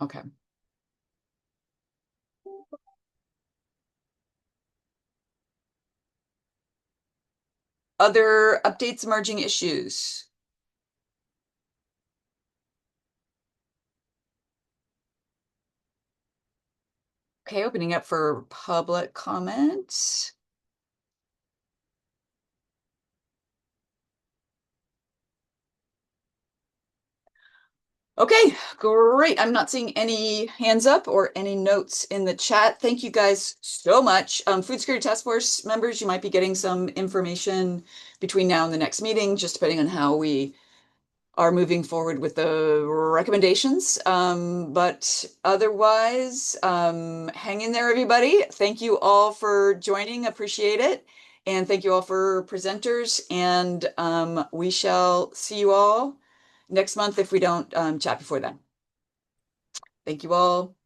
Okay. Other updates, emerging issues. Okay, opening up for public comments. Okay, great. I'm not seeing any hands up or any notes in the chat. Thank you guys so much. Food Security Task Force members, you might be getting some information between now and the next meeting, just depending on how we are moving forward with the recommendations. But otherwise, hang in there, everybody. Thank you all for joining. Appreciate it. And thank you all for presenters. And we shall see you all next month if we don't chat before then. Thank you all.